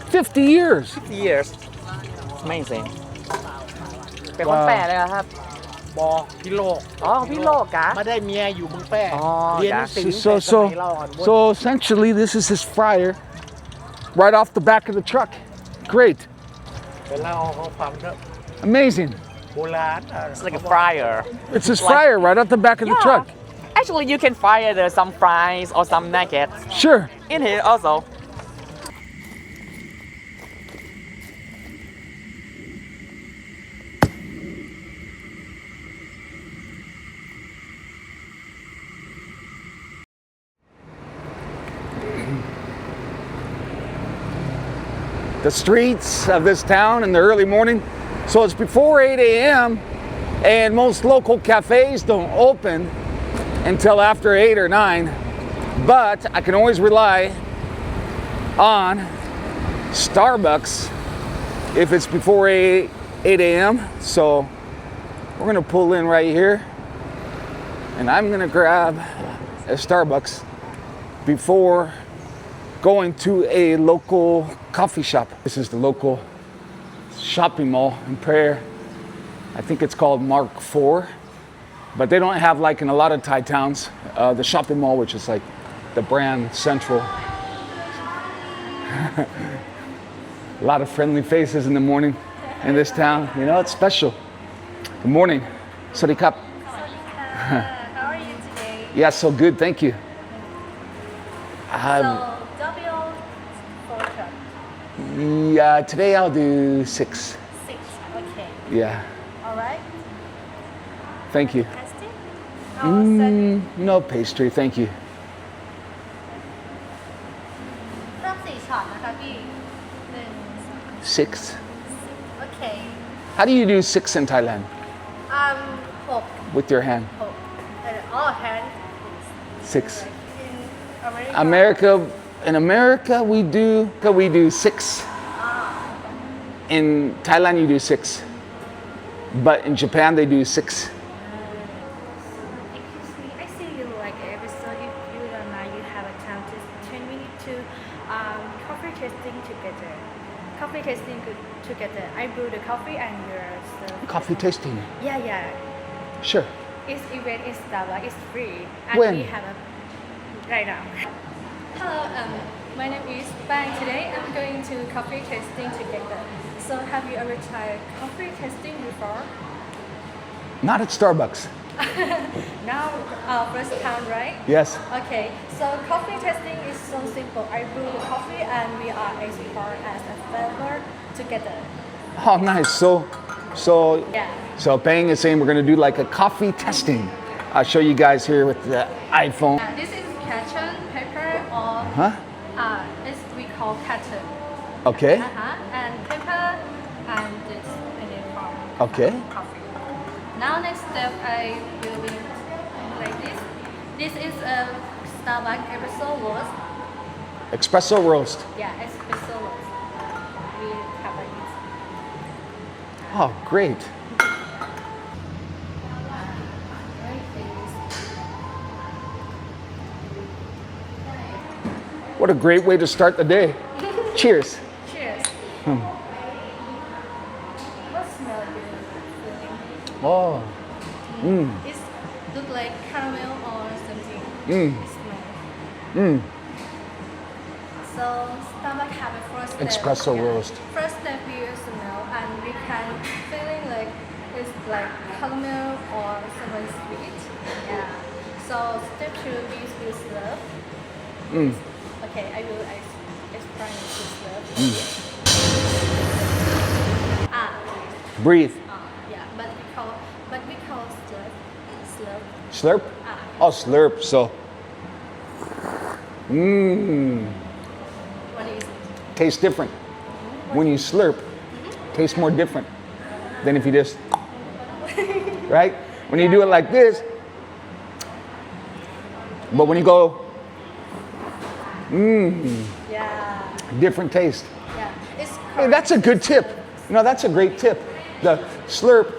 50 years. 50 years. Amazing. เป็นคนแปลเลยครับ บอพิโลก อ๋อพี่โลกะ มาได้เมียอยู่เมืองแปร่ อ๋อ เรียนหนังสือ So แต่สมัยเราอ่อน so essentially, this is his fryer, right off the back of the truck. Great, เป็นเล่าเขาฟังเถอะ amazing. โบราณ It's like a fryer. It's his fryer right off the back of the Yeah. truck. Actually, you can fire some fries or some nuggets Sure. in here also. The streets of this town in the early morning. So it's before 8 a.m. and most local cafes don't open until after 8 or 9. But I can always rely on Starbucks if it's before 8 a.m. So we're gonna pull in right here and I'm gonna grab a Starbucks before going to a local coffee shop. This is the local shopping mall in Phrae. I think it's called Mark IV, but they don't have, like in a lot of Thai towns, the shopping mall, which is like the brand central. A lot of friendly faces in the morning in this town. You know, it's special. Good morning. Sawadee krap. How are you today? Yeah, so good. Thank you. Double four cup. Yeah, today I'll do 6. 6. Okay. Yeah. All right. Thank you. Tasty? Oh, No pastry, thank you. เริ่ม4ช็อตนะคะพี่ 6. 1 โอเค How do you do 6 in Thailand? 6 With your hand? 6 hand 6. in America. In America we do 6. In Thailand you do 6. But in Japan they do 6. Excuse me, I see you like episode. If you don't mind, you have a time to 10 minutes to coffee tasting together. Coffee tasting together. I brew the coffee and you're serve. Coffee tasting. Yeah. Sure. This event is Starbucks. It's free. And When? we have a right now. Hello, my name is Bang. Today I'm going to coffee tasting together. So have you ever tried coffee tasting before? Not at Starbucks. Now, first time, right? Yes. Okay, so coffee testing is so simple. I brew the coffee and we are export as a flavor together. Oh, nice. So Yeah. Pang is saying we're going to do like a coffee testing. I'll show you guys here with the iPhone. This is cajun pepper or this we call cajun. Okay. And pepper and this and then from Okay. coffee. Now next step I will be like this. This is a Starbucks espresso roast. Espresso roast. Yeah, espresso roast. We have like this. Oh, great. What a great way to start the day. Cheers. Cheers. What smell good? Oh. It look like caramel or something. Smell. So Starbucks have a first step. Espresso roast. First step we smell and we can feeling like it's like caramel or something sweet. Yeah. So step 2 we will slurp. Okay, I will explain this slurp. Breathe. Yeah, but we call slurp. Slurp? Oh, slurp. So. What is it? Tastes different. When you slurp, tastes more different than if you just, right? When you do it like this, but when you go, Yeah. different taste. Yeah. It's Hey, that's a good tip. That's a great tip. The slurp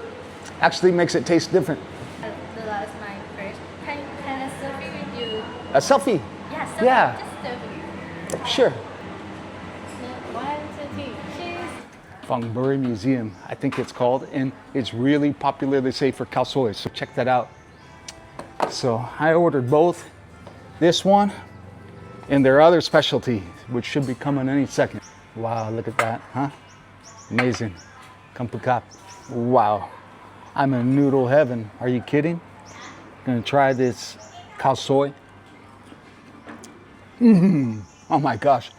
actually makes it taste different. The last my first. Can I selfie with you? A selfie? Yeah. Selfie. Yeah. Just selfie. Sure. 1, 2, 3. Cheers. Phrae Museum, I think it's called, and it's really popular, they say, for khao soi, so check that out. So I ordered both, this one and their other specialty, which should be coming any second. Wow, look at that, huh? Amazing. Kampukap. Wow. I'm in noodle heaven. Are you kidding? Gonna try this khao soi. Oh my gosh.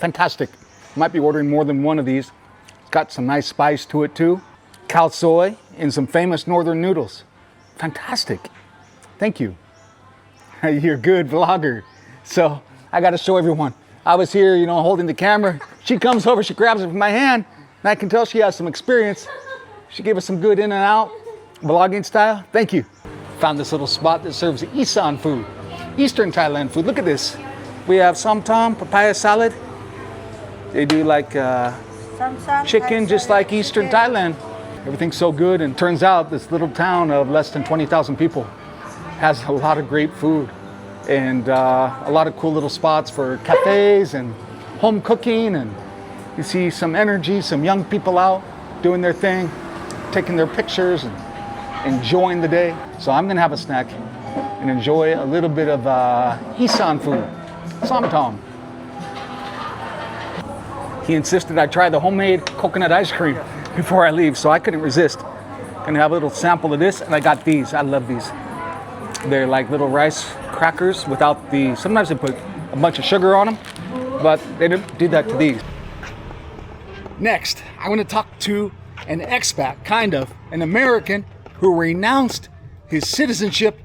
Fantastic. Might be ordering more than one of these. It's got some nice spice to it too. Khao soi and some famous northern noodles. Fantastic. Thank you. You're a good vlogger. So I got to show everyone. I was here, holding the camera. She comes over, she grabs it from my hand, and I can tell she has some experience. She gave us some good in and out, vlogging style. Thank you. Found this little spot that serves Isan food, Eastern Thailand food. Look at this. We have somtam, papaya salad. They do like chicken, just like Eastern Thailand. Everything's so good, and turns out this little town of less than 20,000 people has a lot of great food and a lot of cool little spots for cafes and home cooking, and you see some energy, some young people out doing their thing, taking their pictures and enjoying the day. So I'm gonna have a snack and enjoy a little bit of Isan food, somtam. He insisted I try the homemade coconut ice cream before I leave, so I couldn't resist. Gonna have a little sample of this, and I got these. I love these. They're like little rice crackers without the, sometimes they put a bunch of sugar on them, but they didn't do that to these. Next, I want to talk to an expat, kind of, an American who renounced his citizenship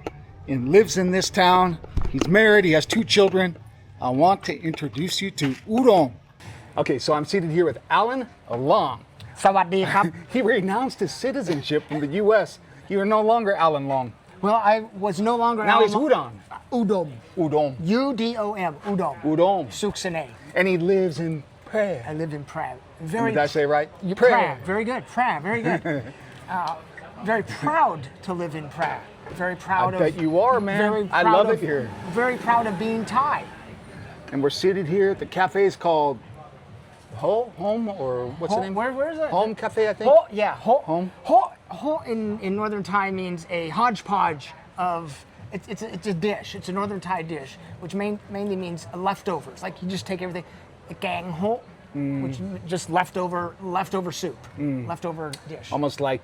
and lives in this town. He's married, he has 2 children. I want to introduce you to Udom. Okay, so I'm seated here with Alan Long. สวัสดีครับ He renounced his citizenship from the U.S. You are no longer Alan Long. Well, I was no longer. Now he's Udom. Udom. Udom. Udom. Udom. Udom. Suksane. And he lives in Phrae. I lived in Phrae. Very. Did I say right? Phrae. Very good. Phrae. Very good. Very proud to live in Phrae. Very proud I of. bet you are, man. Very I proud love of, it here. Very proud of being Thai. And we're seated here at the cafe. It's called Home, or what's the name? Where is it? Home Cafe, I think. Home. Ho in Northern Thai means a hodgepodge of. It's a dish. It's a Northern Thai dish, which mainly means leftovers. Like you just take everything, gang ho, which just leftover soup, leftover dish. Almost like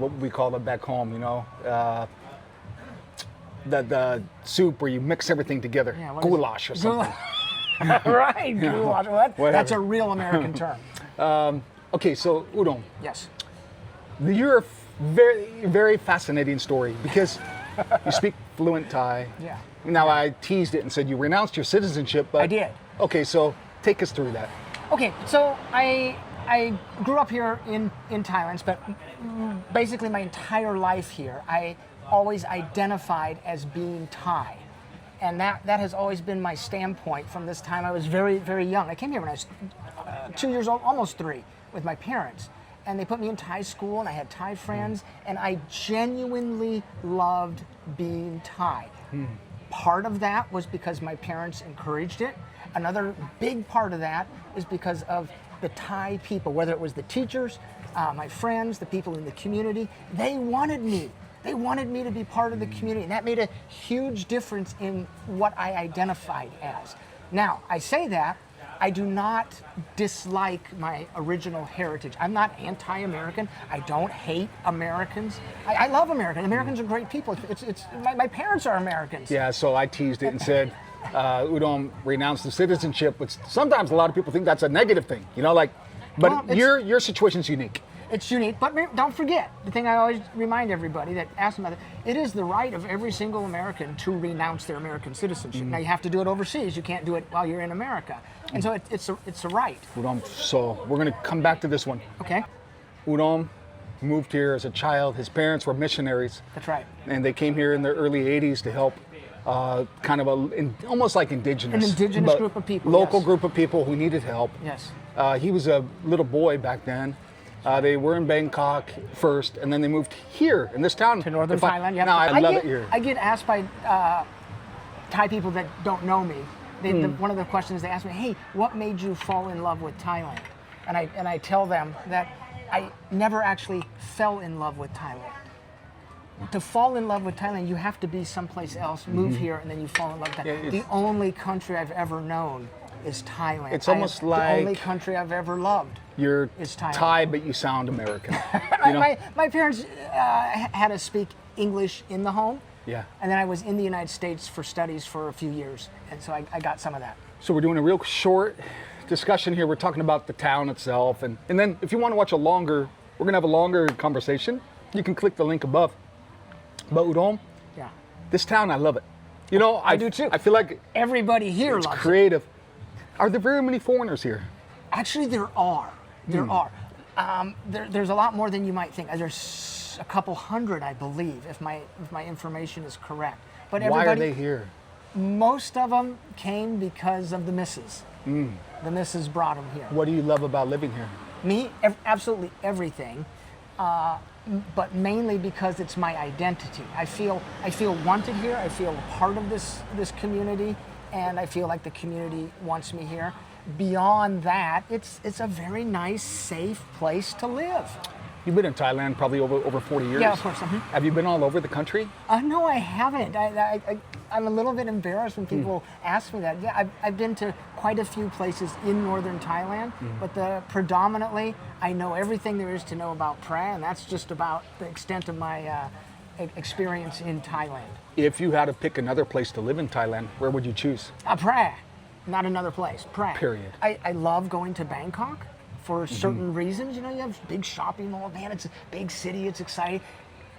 what we call it back home, the soup where you mix everything together, Yeah, goulash or something. Right, goulash. Well, that's a Whatever. real American term. Okay, so Udom, Yes. you're a very, very fascinating story because you speak fluent Thai. Yeah. Now I teased it and said you renounced your citizenship, but I did. Okay, so take us through that. Okay, so I grew up here in Thailand, but basically my entire life here, I always identified as being Thai. And that has always been my standpoint from this time I was very, very young. I came here when I was 2 years old, almost 3, with my parents. And they put me in Thai school, and I had Thai friends, and I genuinely loved being Thai. part of that was because my parents encouraged it. Another big part of that is because of the Thai people, whether it was the teachers, my friends, the people in the community. They wanted me. They wanted me to be part of the community, and that made a huge difference in what I identified as. Now, I say that, I do not dislike my original heritage. I'm not anti-American. I don't hate Americans. I love Americans. Americans are great people. My parents are Americans. Yeah, so I teased it and said, Udom renounced the citizenship, which sometimes a lot of people think that's a negative thing, you know, like, but Well, your situation's unique. It's unique, but don't forget, the thing I always remind everybody that asks about it is the right of every single American to renounce their American citizenship. Now you have to do it overseas. You can't do it while you're in America. And so it's a right. Udom, so we're gonna come back to this one. Okay, Udom moved here as a child. His parents were missionaries. that's right. And they came here in the early 80s to help kind of almost like indigenous. An indigenous but group of people, Local yes. group of people who needed help. Yes. He was a little boy back then. They were in Bangkok first, and then they moved here in this town. To northern Thailand, yeah. No, I love it here. I get asked by Thai people that don't know me. One of the questions they ask me, hey, what made you fall in love with Thailand? And I tell them that I never actually fell in love with Thailand. To fall in love with Thailand, you have to be someplace else, move here, and then you fall in love with Thailand. Yeah, The only country I've ever known is Thailand. It's almost like the only country I've ever loved. You're is Thailand. Thai, but you sound American. You know? My parents had us speak English in the home. Yeah. And then I was in the United States for studies for a few years, and so I got some of that. So we're doing a real short discussion here. We're talking about the town itself, and then if you want to watch we're gonna have a longer conversation. You can click the link above. But Udom, Yeah. this town, I love it. You know, I do too. I feel like Everybody here it's loves it. creative. Are there very many foreigners here? Actually, there are. There are. There's a lot more than you might think. There's a couple hundred, I believe, if my information is correct. But Why are they here? Most of them came because of the missus. The missus brought them here. What do you love about living here? Me, absolutely everything, but mainly because it's my identity. I feel wanted here. I feel a part of this community, and I feel like the community wants me here. Beyond that, it's a very nice, safe place to live. You've been in Thailand probably over 40 years. Yeah, of course. Have you been all over the country? No, I haven't. I'm a little bit embarrassed when people ask me that. Yeah, I've been to quite a few places in northern Thailand, but predominantly I know everything there is to know about Phrae, and that's just about the extent of my experience in Thailand. If you had to pick another place to live in Thailand, where would you choose? Phrae, not another place. Phrae. Period. I love going to Bangkok for certain reasons. You know, you have big shopping mall. Man, it's a big city. It's exciting.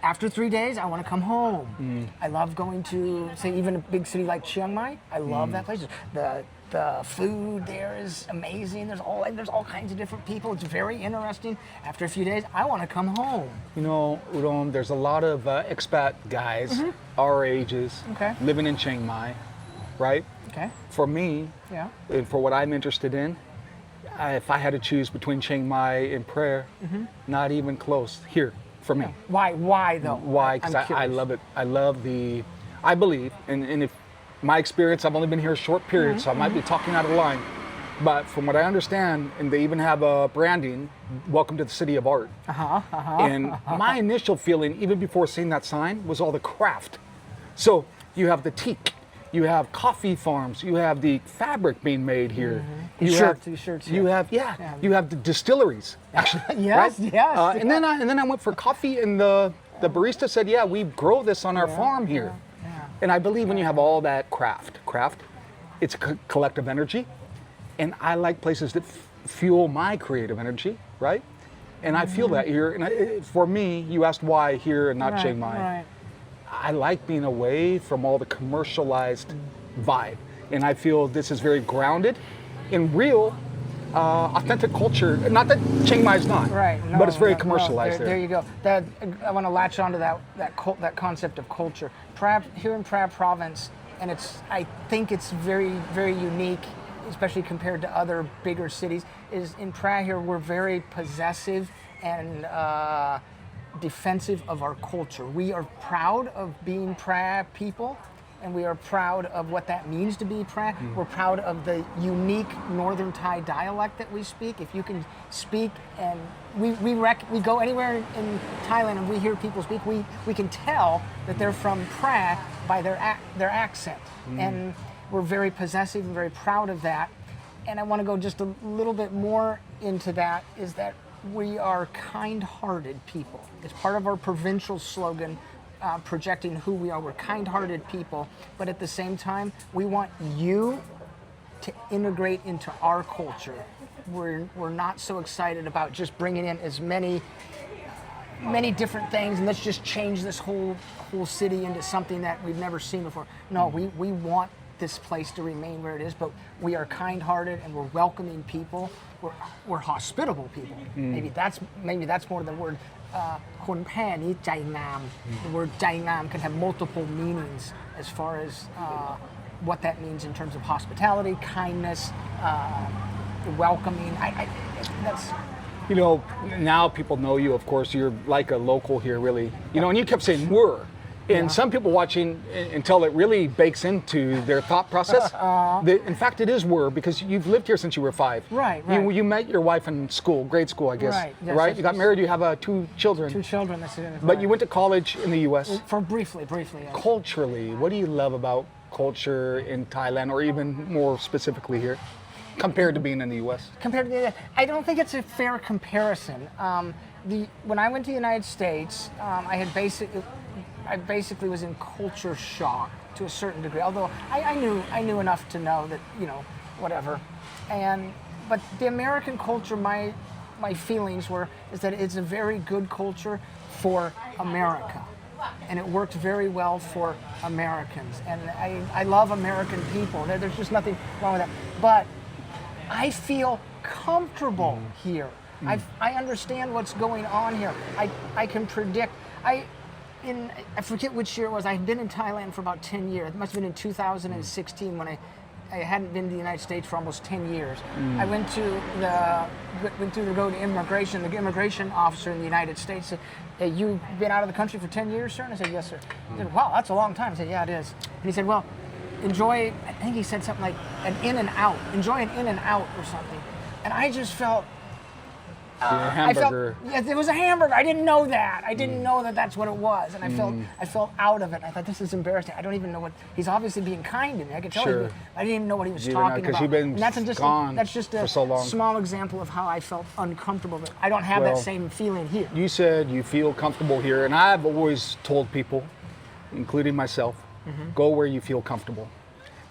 After 3 days, I want to come home. I love going to, say, even a big city like Chiang Mai. I love that place. The food there is amazing. There's all kinds of different people. It's very interesting. After a few days, I want to come home. You know, Udom, there's a lot of expat guys our ages living in Chiang Mai, right? Okay. For me, Yeah. and for what I'm interested in, if I had to choose between Chiang Mai and Phrae, not even close here for me. Why though? Why? Because I'm I curious. love it. I believe, and if my experience, I've only been here a short period, so I might be talking out of line. But from what I understand, and they even have a branding, welcome to the city of art. And my initial feeling, even before seeing that sign, was all the craft. So you have the teak, you have coffee farms, you have the fabric being made here. You have the distilleries, actually. Yes, right? yes. And then I went for coffee, and the barista said, "Yeah, we grow this on our farm here." And I believe when you have all that craft, it's a collective energy, and I like places that fuel my creative energy, right? And I feel that here. And for me, you asked why here and not Chiang Mai. Right. I like being away from all the commercialized vibe, and I feel this is very grounded in real, authentic culture. Not that Chiang Mai is not, Right. but it's very commercialized There you go. I want to latch onto that concept of culture. Here in Phrae province, and I think it's very, very unique, especially compared to other bigger cities. Is in Phrae here we're very possessive and defensive of our culture. We are proud of being Phrae people, and we are proud of what that means to be Phrae. We're proud of the unique Northern Thai dialect that we speak. If you can speak, and we go anywhere in Thailand and we hear people speak, we can tell that they're from Phrae by their accent, and we're very possessive and very proud of that. And I want to go just a little bit more into that, is that we are kind-hearted people. It's part of our provincial slogan, projecting who we are. We're kind-hearted people, but at the same time, we want you to integrate into our culture. We're not so excited about just bringing in as many different things and let's just change this whole city into something that we've never seen before. No, we want this place to remain where it is, but we are kind-hearted and we're welcoming people. We're hospitable people. Maybe that's more the word. คนแพร่นี้ใจงาม The word ใจงาม can have multiple meanings as far as what that means in terms of hospitality, kindness, welcoming. That's. You know, now people know you, of course, you're like a local here, really. You know, and you kept saying "were." And some people watching, until it really bakes into their thought process, in fact, it is were, because you've lived here since you were 5. Right. You met your wife in school, grade school, I guess. Right. Yes, right? yes, You got married, you have 2 children. 2 children, that's it. But you went to college in the U.S. For briefly. Yes. Culturally, what do you love about culture in Thailand, or even more specifically here, compared to being in the U.S.? Compared to the U.S., I don't think it's a fair comparison. When I went to the United States, I basically was in culture shock to a certain degree. Although I knew enough to know that, you know, whatever. But the American culture, my feelings is that it's a very good culture for America, and it works very well for Americans. And I love American people. There's just nothing wrong with that. But I feel comfortable here. I understand what's going on here. I can predict. I forget which year it was. I had been in Thailand for about 10 years. It must have been in 2016 when I hadn't been to the United States for almost 10 years. I went to go to immigration. The immigration officer in the United States said, "Hey, you've been out of the country for 10 years, sir?" And I said, "Yes, sir." He said, "Wow, that's a long time." I said, "Yeah, it is." And he said, "Well, enjoy," I think he said something like an in and out. Enjoy an in and out or something. And I just felt, hamburger. Yes, it was a hamburger. I didn't know that. I didn't know that that's what it was, and I felt out of it. I thought, this is embarrassing. I don't even know what he's obviously being kind to me. I could tell you. I didn't even know what he was talking about. You've been that's just a so long. small example of how I felt uncomfortable. But I don't have that same feeling here. You said you feel comfortable here, and I've always told people, including myself, go where you feel comfortable.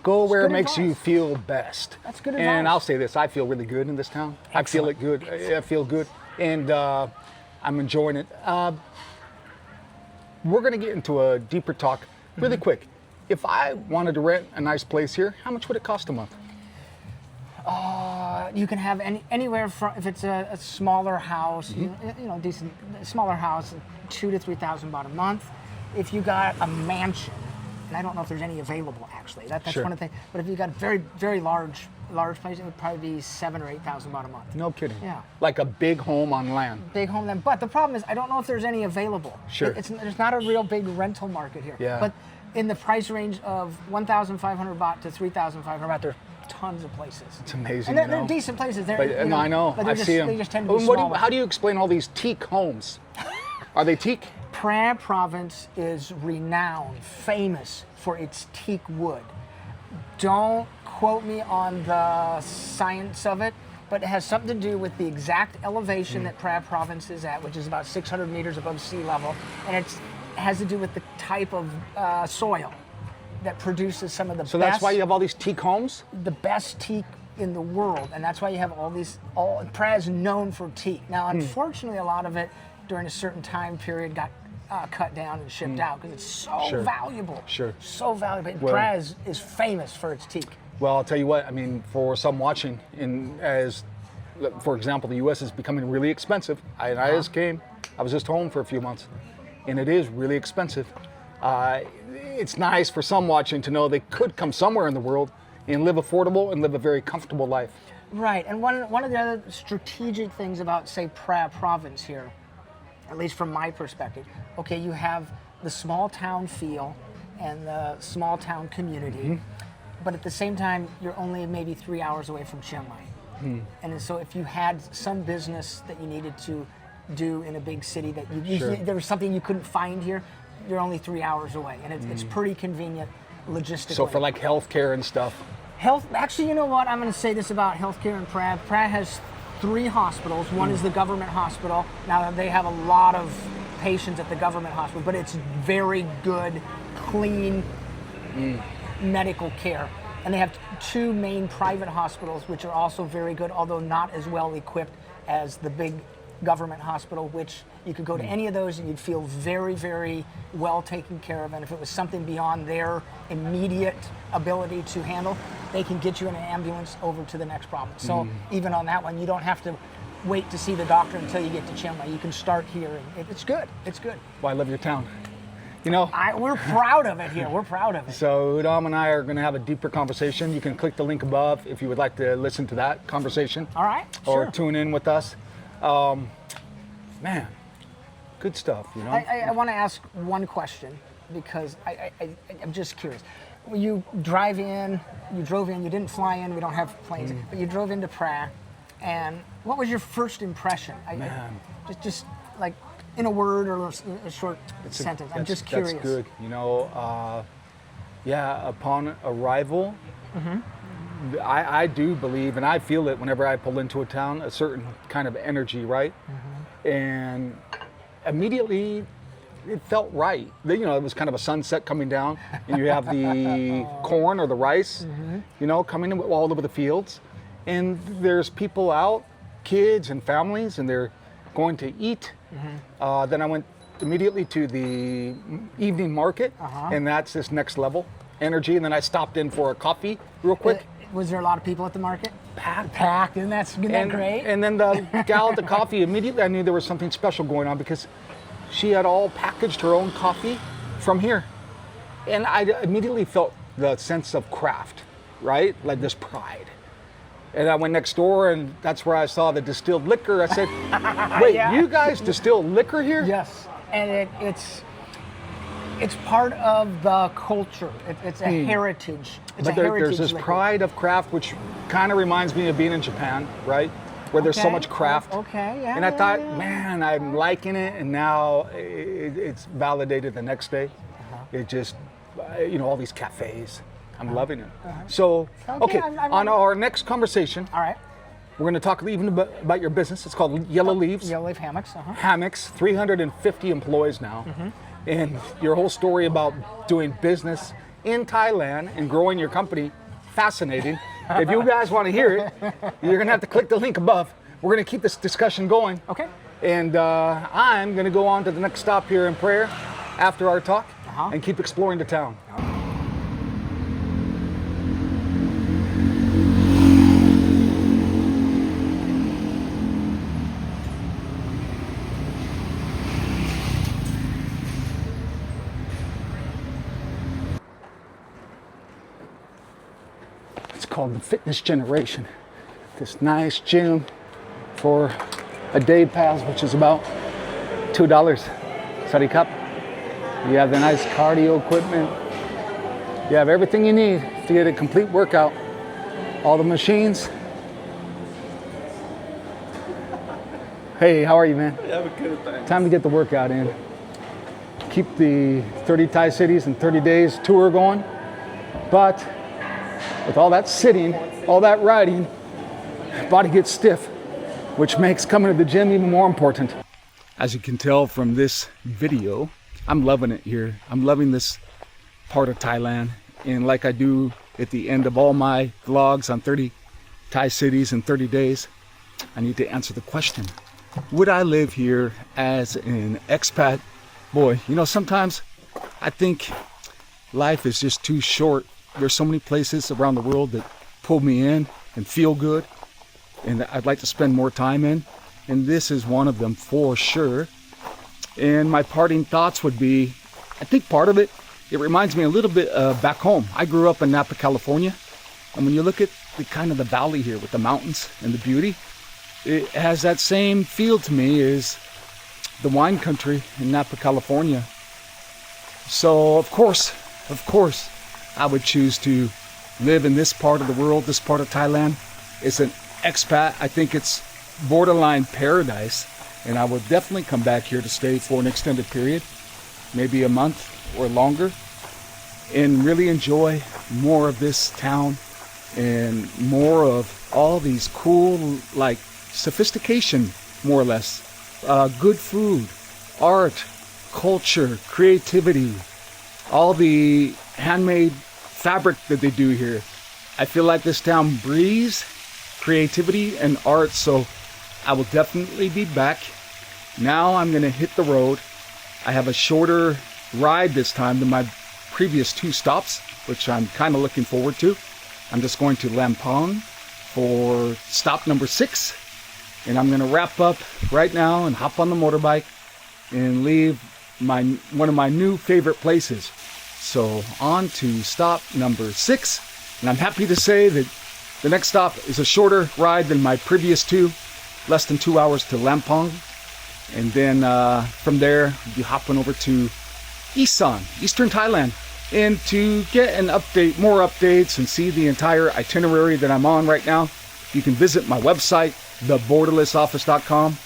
Go where it makes you feel best. That's good advice. And I'll say this, I feel really good in this town. Excellent. I feel it good. I feel good. And I'm enjoying it. We're going to get into a deeper talk really quick. If I wanted to rent a nice place here, how much would it cost a month? You can have anywhere from, if it's a smaller house, decent smaller house, 2,000 to 3,000 baht a month. If you got a mansion, and I don't know if there's any available actually. That's one of the things. But if you got a very, very large place, it would probably be 7,000 or 8,000 baht a month. No kidding. Yeah. Like a big home on land. Big home land. But the problem is, I don't know if there's any available. Sure. There's not a real big rental market here. Yeah. But in the price range of 1,500 baht to 3,500 baht, there are tons of places. It's amazing. And they're decent places. I know. I see them. They just tend to be smaller. How do you explain all these teak homes? Are they teak? Phrae province is renowned, famous for its teak wood. Don't quote me on the science of it, but it has something to do with the exact elevation that Phrae province is at, which is about 600 meters above sea level, and it has to do with the type of soil that produces some of the best. So that's why you have all these teak homes? The best teak in the world, and that's why you have Phrae is known for teak. Now, unfortunately, a lot of it during a certain time period got cut down and shipped out because it's so valuable. Sure. So valuable. Phrae is famous for its teak. Well, I'll tell you what, I mean, for some watching, for example, the U.S. is becoming really expensive. I just came, I was just home for a few months, and it is really expensive. It's nice for some watching to know they could come somewhere in the world and live affordable and live a very comfortable life. Right, and one of the other strategic things about, say, Phrae province here, at least from my perspective, okay, you have the small town feel, and the small town community, but at the same time, you're only maybe 3 hours away from Chiang Mai. And so if you had some business that you needed to do in a big city that there was something you couldn't find here, you're only 3 hours away, and it's pretty convenient logistically. So for like healthcare and stuff. Actually, you know what? I'm going to say this about healthcare in Phrae. Phrae has 3 hospitals. One is the government hospital. Now, they have a lot of patients at the government hospital, but it's very good, clean medical care. And they have 2 main private hospitals, which are also very good, although not as well equipped as the big government hospital, which you could go to any of those and you'd feel very, very well taken care of. And if it was something beyond their immediate ability to handle, they can get you in an ambulance over to the next problem. So even on that one, you don't have to wait to see the doctor until you get to Chiang Mai. You can start here, and it's good. It's good. Well, I love your town. You know, we're proud of it here. We're proud of it. So Udom and I are going to have a deeper conversation. You can click the link above if you would like to listen to that conversation. All right, or sure. tune in with us. Man, good stuff, you know? I want to ask one question because I'm just curious. When you drove in, you didn't fly in, we don't have planes, but you drove into Phrae, and what was your first impression? Just like in a word or a short sentence. I'm just curious. That's good. You know, upon arrival, I do believe, and I feel it whenever I pull into a town, a certain kind of energy, right? And immediately it felt right. You know, it was kind of a sunset coming down, and you have the corn or the rice, you know, coming all over the fields. And there's people out, kids and families, and they're going to eat. Then I went immediately to the evening market, and that's this next level energy. And then I stopped in for a coffee real quick. Was there a lot of people at the market? Packed. Isn't that great? And then the gal at the coffee, immediately I knew there was something special going on because she had all packaged her own coffee from here. And I immediately felt the sense of craft, right? Like this pride. And I went next door, and that's where I saw the distilled liquor. I said, wait, you guys distill liquor here? Yes, and it's part of the culture. It's a heritage. There's this liquor. pride of craft, which kind of reminds me of being in Japan, right? Where there's so much craft. And I thought, man, I'm liking it, and now it's validated the next day. It just, you know, all these cafes. I'm loving it. So, okay, on our next conversation, we're going to talk even about your business. It's called Yellow Leaves. Yellow Leaf Hammocks. Hammocks, 350 employees now. And your whole story about doing business in Thailand and growing your company, fascinating. If you guys want to hear it, you're going to have to click the link above. We're going to keep this discussion going. Okay. And I'm going to go on to the next stop here in Phrae after our talk and keep exploring the town. Called the Fitness Generation. This nice gym for a day pass, which is about $2. Sari cup. You have the nice cardio equipment. You have everything you need to get a complete workout. All the machines. Hey, how are you, man? Yeah, good, thanks. Time to get the workout in. Keep the 30 Thai cities in 30 days tour going. But with all that sitting, all that riding, body gets stiff, which makes coming to the gym even more important. As you can tell from this video, I'm loving it here. I'm loving this part of Thailand. And like I do at the end of all my vlogs on 30 Thai cities in 30 days, I need to answer the question, would I live here as an expat? Boy, you know, sometimes I think life is just too short. There's so many places around the world that pull me in and feel good, and I'd like to spend more time in, and this is one of them for sure. And my parting thoughts would be, I think part of it reminds me a little bit back home. I grew up in Napa, California, and when you look at the kind of the valley here with the mountains and the beauty, it has that same feel to me as the wine country in Napa, California. So of course, of course, I would choose to live in this part of the world, this part of Thailand. It's an expat. I think it's borderline paradise. And I would definitely come back here to stay for an extended period, maybe a month or longer, and really enjoy more of this town and more of all these cool, like, sophistication, more or less. Good food, art, culture, creativity, all the handmade fabric that they do here. I feel like this town breathes creativity and art, so I will definitely be back. Now I'm going to hit the road. I have a shorter ride this time than my previous 2 stops, which I'm kind of looking forward to. I'm just going to Lampong for stop number 6. And I'm going to wrap up right now and hop on the motorbike and leave one of my new favorite places. So on to stop number 6. And I'm happy to say that the next stop is a shorter ride than my previous 2, less than 2 hours to Lampong. And then from there, we'll be hopping over to Isan, Eastern Thailand. And to get an update, more updates, and see the entire itinerary that I'm on right now, you can visit my website, theborderlessoffice.com.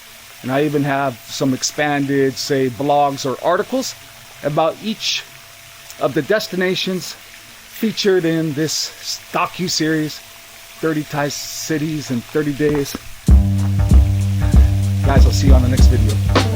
And I even have some expanded, say, blogs or articles about each of the destinations featured in this docu-series, 30 Thai cities in 30 days. Guys, I'll see you on the next video.